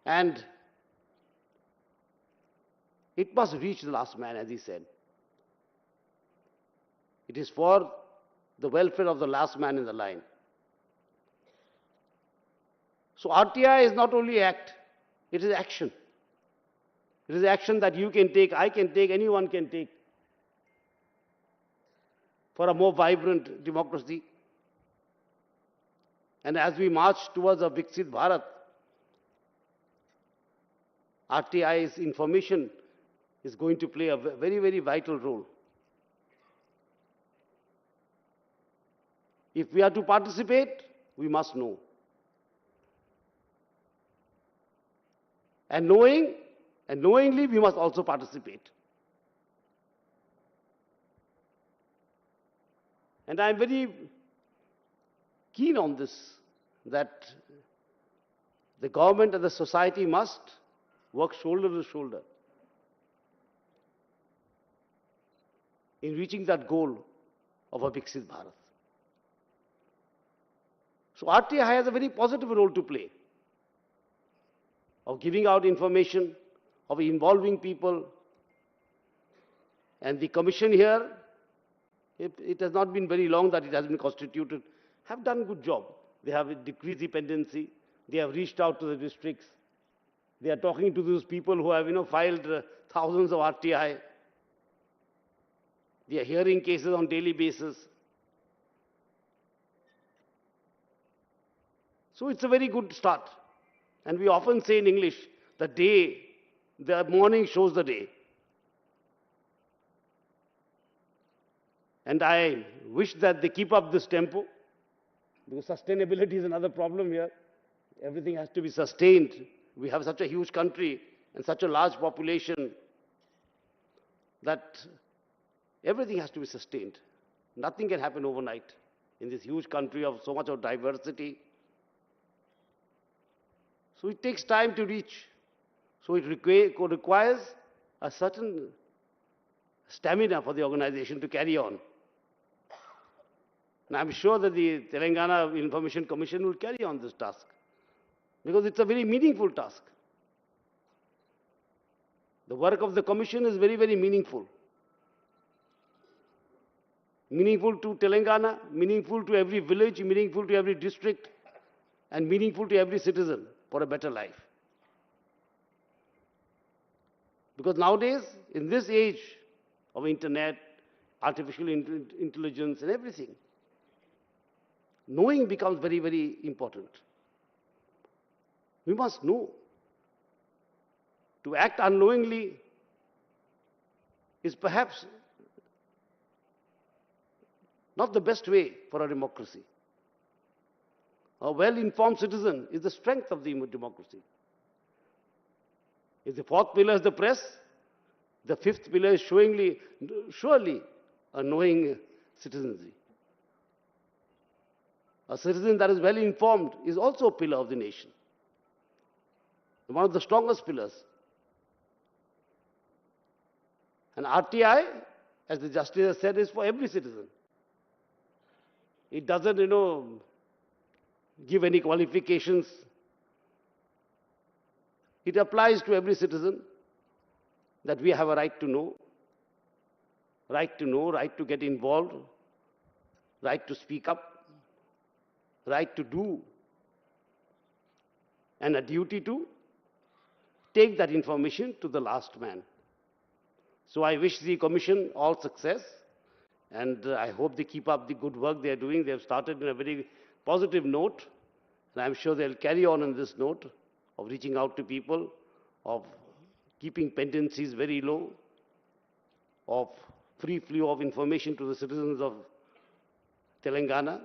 [SPEAKER 7] And it must reach the last man, as he said. It is for the welfare of the last man in the line. So RTI is not only act, it is action. It is action that you can take, I can take, anyone can take for a more vibrant democracy. And as we march towards a Viksit Bharat, RTI's information is going to play a very, very vital role. If we are to participate, we must know. And knowingly, we must also participate. And I am very keen on this, that the government and the society must work shoulder to shoulder in reaching that goal of a Viksit Bharat. So RTI has a very positive role to play of giving out information, of involving people. And the commission here, it has not been very long that it has been constituted, have done a good job. They have decreased dependency. They have reached out to the districts. They are talking to those people who have, filed thousands of RTI. They are hearing cases on daily basis. So it's a very good start. And we often say in English, the morning shows the day. And I wish that they keep up this tempo, because sustainability is another problem here. Everything has to be sustained. We have such a huge country and such a large population that everything has to be sustained. Nothing can happen overnight in this huge country of so much of diversity. So it takes time to reach. So it requires a certain stamina for the organization to carry on. And I'm sure that the Telangana Information Commission will carry on this task because it's a very meaningful task. The work of the commission is very, very meaningful. Meaningful to Telangana, meaningful to every village, meaningful to every district, and meaningful to every citizen for a better life. Because nowadays, in this age of internet, artificial intelligence and everything, knowing becomes very, very important. We must know. To act unknowingly is perhaps not the best way for a democracy. A well-informed citizen is the strength of the democracy. If the fourth pillar is the press, the fifth pillar is surely a knowing citizenry. A citizen that is well informed is also a pillar of the nation. One of the strongest pillars. And RTI, as the Justice has said, is for every citizen. It doesn't, give any qualifications. It applies to every citizen that we have a right to know, right to get involved, right to speak up, right to do, and a duty to take that information to the last man. So I wish the Commission all success, and I hope they keep up the good work they are doing. They have started in a very positive note, and I'm sure they'll carry on in this note of reaching out to people, of keeping pendencies very low, of free flow of information to the citizens of Telangana.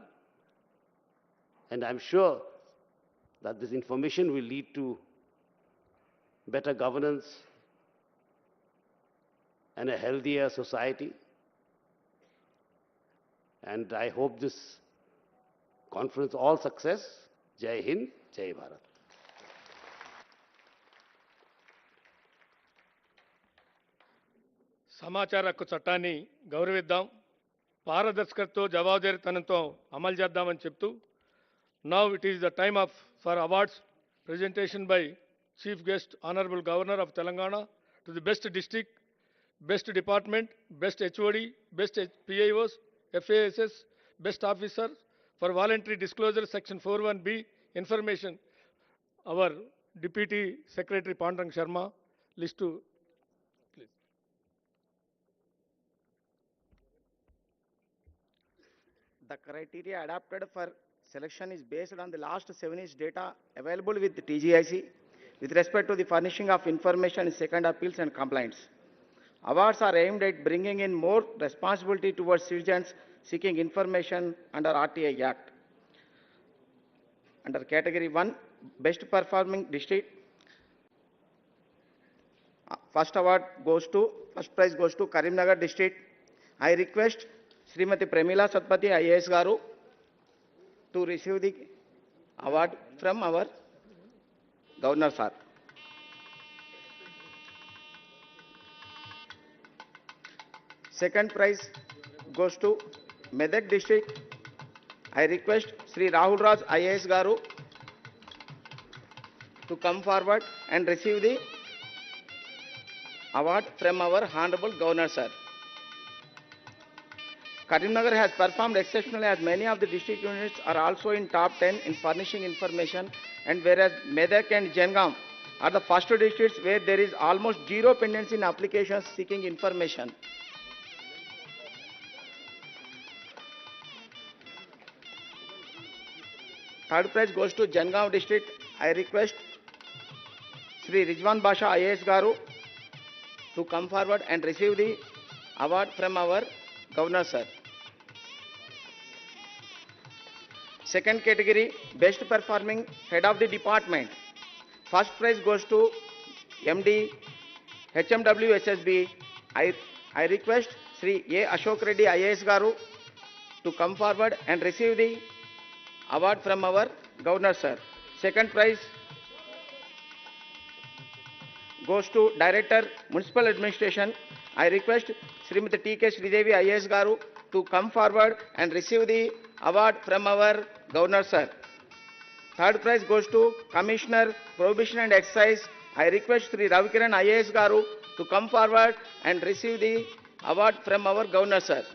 [SPEAKER 7] And I'm sure that this information will lead to better governance and a healthier society. And I hope this conference all success. Jai Hind, Jai Bharat.
[SPEAKER 1] సమాచార హక్కు చట్టాన్ని గౌరవిద్దాం, పారదర్శకతతో జవాబుదారీతనంతో అమలు చేద్దామని చెప్తూ, now it is the time for awards presentation by Chief Guest, Honorable Governor of Telangana, to the best district, best department, best HOD, best PIOs, FASS, best officer for voluntary disclosure, section 41B, information. Our Deputy Secretary Pandang Sharma, list to please.
[SPEAKER 8] The criteria adopted for selection is based on the last 7 years data available with the TGIC with respect to the furnishing of information in second appeals and complaints. Awards are aimed at bringing in more responsibility towards citizens seeking information under RTI Act. Under category 1, best performing district, first prize goes to Karimnagar district. I request Srimati Premila Satpathy IAS Garu to receive the award from our Governor Sir. Second prize goes to Medak district. I request Sri Rahul Raj IAS Garu to come forward and receive the award from our Hon'ble Governor Sir. Karimnagar has performed exceptionally as many of the district units are also in top 10 in furnishing information, and whereas Medak and Jangam are the first districts where there is almost zero pendency in applications seeking information. Third prize goes to Jangam district. I request Sri Rizwan Basha IAS Garu to come forward and receive the award from our Governor Sir. Second category, best performing head of the department. First prize goes to MD HMW SSB. I request Sri A. Ashok Reddy IAS Garu to come forward and receive the award from our Governor Sir. Second prize goes to Director Municipal Administration. I request Srimati T.K. Sridevi IAS Garu to come forward and receive the award from our Governor Sir. Third prize goes to Commissioner, Prohibition and Excise. I request Sri Ravikiran IAS Garu to come forward and receive the award from our Governor, sir.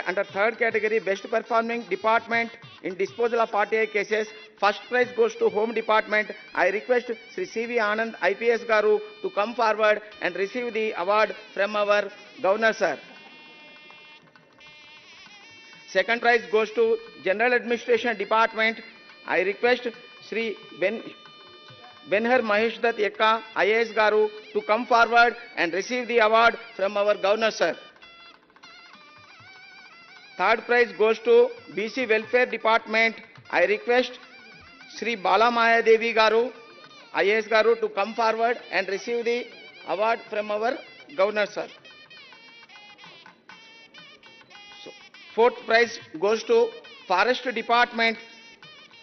[SPEAKER 8] Under third category, best performing department in disposal of RTI cases. First prize goes to Home Department. I request Sri C.V. Anand, IPS Garu, to come forward and receive the award from our Governor, sir. Second prize goes to General Administration Department. I request Sri Benhar Mahesh Dutt Yekka, IAS Garu, to come forward and receive the award from our Governor, sir. Third prize goes to BC Welfare Department. I request Sri Bala Maya Devi Garu, IAS Garu, to come forward and receive the award from our Governor, sir. So, fourth prize goes to Forest Department.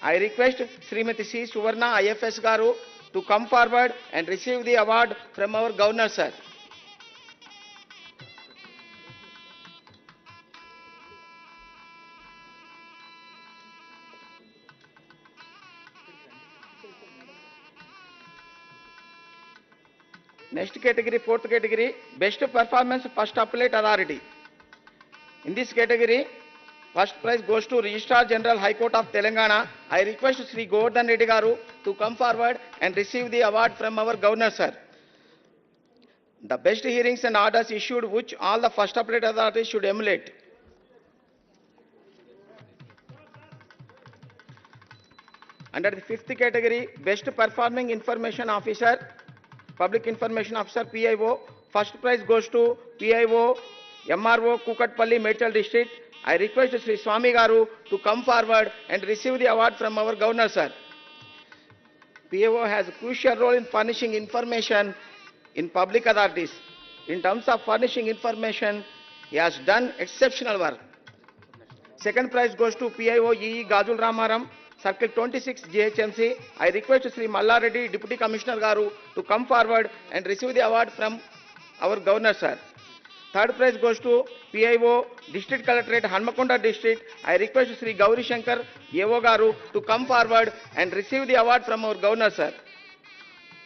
[SPEAKER 8] I request Srimati C. Suvarna, IFS Garu, to come forward and receive the award from our Governor, sir. Next category, fourth category, best performance first appellate authority. In this category, first prize goes to Registrar General High Court of Telangana. I request Sri Govardhan Reddy Garu to come forward and receive the award from our Governor, sir. The best hearings and orders issued which all the first appellate authorities should emulate. Under the fifth category, best performing information officer, Public Information Officer, PIO. First prize goes to PIO, MRO, Kukatpalli, Medchal District. I request Sri Swami Garu to come forward and receive the award from our Governor, sir. PIO has a crucial role in furnishing information in public authorities. In terms of furnishing information, he has done exceptional work. Second prize goes to PIO EE Gajul Ramaram, Circle 26 GHMC. I request Sri Malla Reddy, Deputy Commissioner Garu, to come forward and receive the award from our Governor, sir. Third prize goes to PIO District Collectorate, Hanmakonda District. I request Sri Gauri Shankar, EO Garu, to come forward and receive the award from our Governor, sir.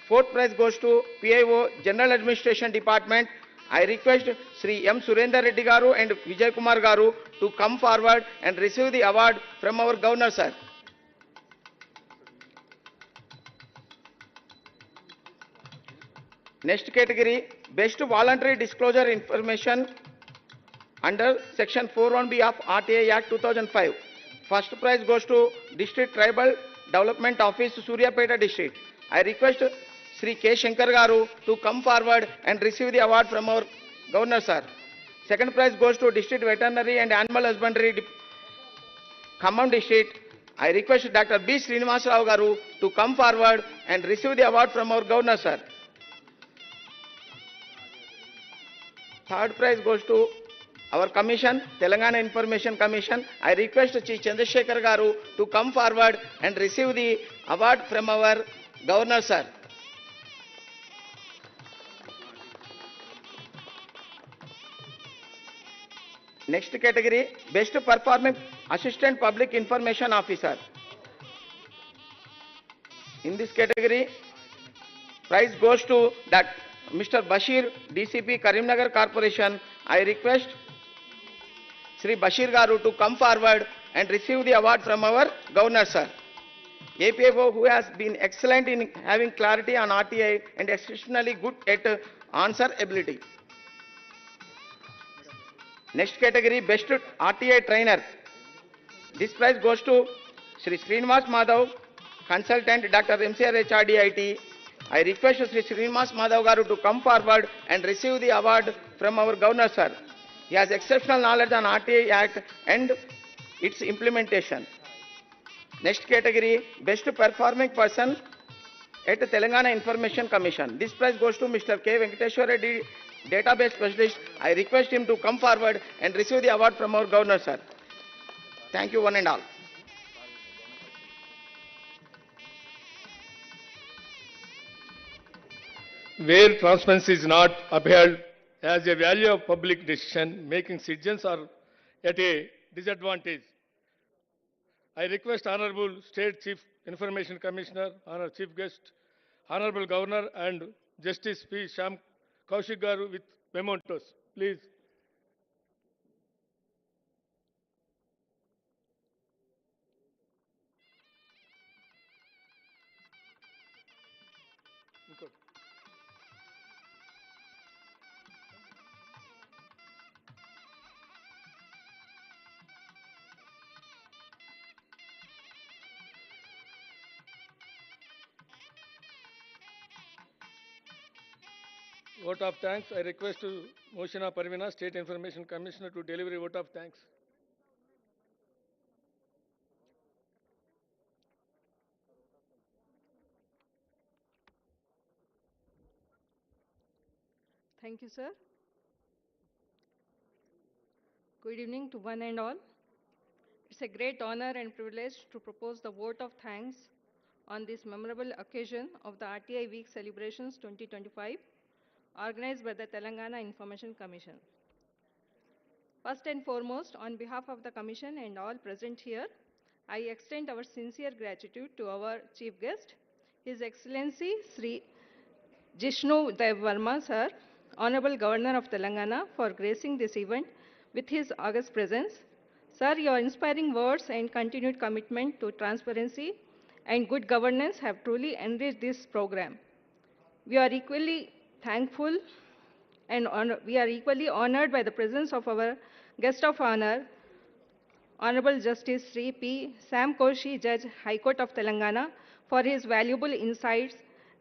[SPEAKER 8] Fourth prize goes to PIO General Administration Department. I request Sri M. Surendra Reddy Garu and Vijay Kumar Garu to come forward and receive the award from our Governor, sir. Next category, best voluntary disclosure information under section 41B of RTI Act 2005. First prize goes to District Tribal Development Office, Suryapeta District. I request Sri K. Shankar Garu to come forward and receive the award from our Governor, sir. Second prize goes to District Veterinary and Animal Husbandry, Khammam District. I request Dr. B. Srinivas Rao Garu to come forward and receive the award from our Governor, sir. Third prize goes to our commission, Telangana Information Commission. I request Chief Chandrasekhar Garu to come forward and receive the award from our Governor, sir. Next category, best performing Assistant Public Information Officer. In this category, prize goes to that Mr. Bashir, DCP, Karimnagar Corporation. I request Sri Bashir Garu to come forward and receive the award from our Governor, sir. APFO, who has been excellent in having clarity on RTI and exceptionally good at answer ability. Next category, best RTI trainer. This prize goes to Sri Srinivas Madhav, consultant, Dr. MCR HRDIT. I request Sri Srinivas Madhav Garu to come forward and receive the award from our Governor, sir. He has exceptional knowledge on RTI Act and its implementation. Next category, best performing person at Telangana Information Commission. This prize goes to Mr. K. Venkateshwar Reddy, database specialist. I request him to come forward and receive the award from our Governor, sir. Thank you, one and all.
[SPEAKER 1] where transparency is not upheld as a value of public decision, making citizens are at a disadvantage. I request Honorable State Chief Information Commissioner, Honor Chief Guest, Honorable Governor and Justice P. Sham Kaushik Garu with mementos. Please. Vote of thanks. I request Moshina Parvina, State Information Commissioner, to deliver a vote of thanks.
[SPEAKER 9] Thank you, sir. Good evening to one and all. It's a great honor and privilege to propose the vote of thanks on this memorable occasion of the RTI Week Celebrations 2025, organized by the Telangana Information Commission. First and foremost, on behalf of the Commission and all present here, I extend our sincere gratitude to our Chief Guest, His Excellency Sri.Jishnu Varma, sir, Honorable Governor of Telangana, for gracing this event with his august presence. Sir, your inspiring words and continued commitment to transparency and good governance have truly enriched this program. We are equally thankful and we are equally honored by the presence of our guest of honor, Honorable Justice Sri P. Sam Koshi, Judge, High Court of Telangana, for his valuable insights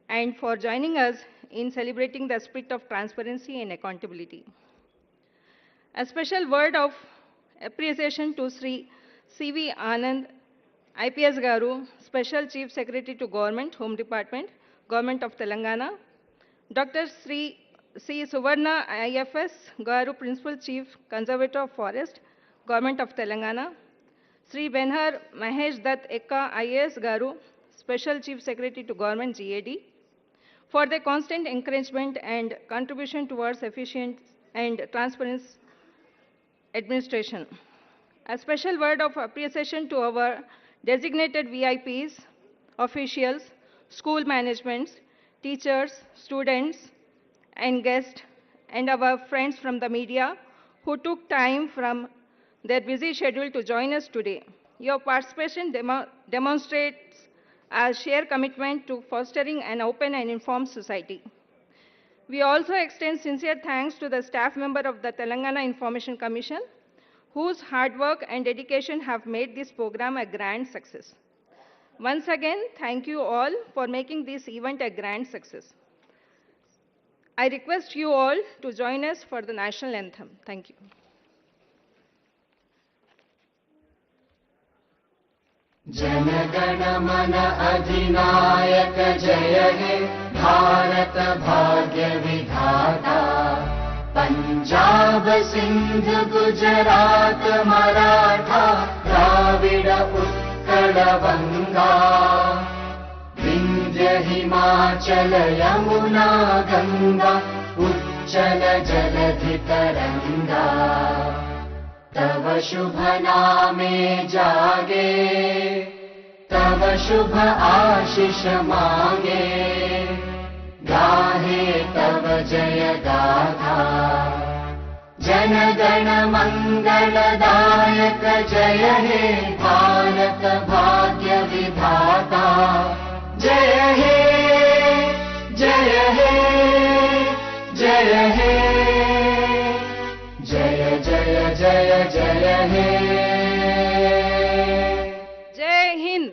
[SPEAKER 9] and for joining us in celebrating the spirit of transparency and accountability. A special word of appreciation to Sri C.V. Anand, IPS Garu, Special Chief Secretary to Government, Home Department, Government of Telangana, Dr. Sri C. Suvarna, IFS Garu, Principal Chief Conservator of Forest, Government of Telangana, Sri Benhar Mahesh Dutt Ekka, IAS Garu, Special Chief Secretary to Government, GAD, for their constant encouragement and contribution towards efficient and transparent administration. A special word of appreciation to our designated VIPs, officials, school managements, teachers, students, and guests, and our friends from the media who took time from their busy schedule to join us today. Your participation demonstrates a shared commitment to fostering an open and informed society. We also extend sincere thanks to the staff member of the Telangana Information Commission, whose hard work and dedication have made this program a grand success. Once again, thank you all for making this event a grand success. I request you all to join us for the national anthem. Thank you.
[SPEAKER 3] जनगण मन अधिनायक जय हे भारत भाग्य विधाता पंजाब सिंध गुजरात मराठा द्राविड उत्कल बंगा विंध्य हिमाचल यमुना गंगा उच्चल जलधि तरंगा तव शुभ नामे जागे तव शुभ आशीष मांगे गाहे तव जय गाथा जन गण मंगलदायक जय हे भारत भाग्य विधाता जय हे जय हे जय हे जय जय जय जय हे
[SPEAKER 9] जय हिंद,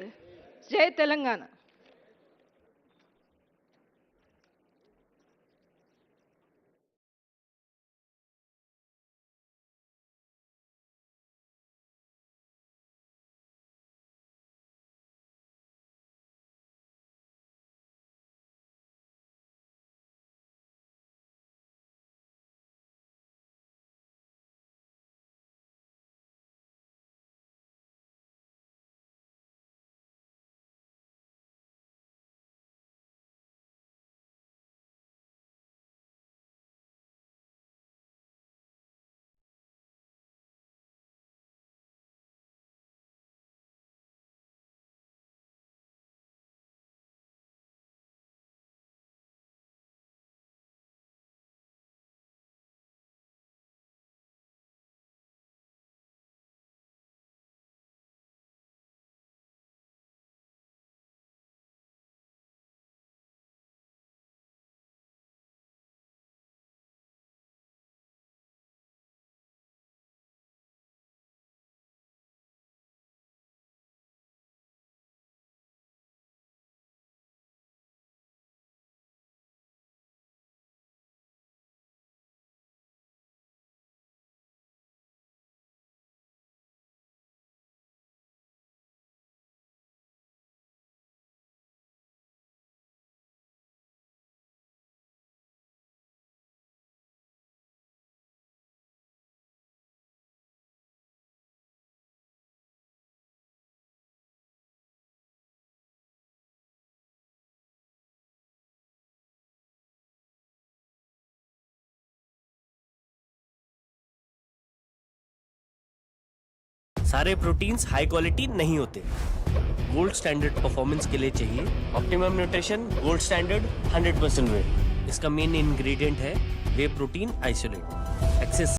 [SPEAKER 9] जय तेलंगाना।
[SPEAKER 10] सारे प्रोटीन्स हाई क्वालिटी नहीं होते। गोल्ड स्टैंडर्ड परफॉर्मेंस के लिए चाहिए ऑप्टिमम न्यूट्रिशन गोल्ड स्टैंडर्ड 100% वे। इसका मेन इंग्रेडिएंट है वे प्रोटीन आइसोलेट। एक्सेस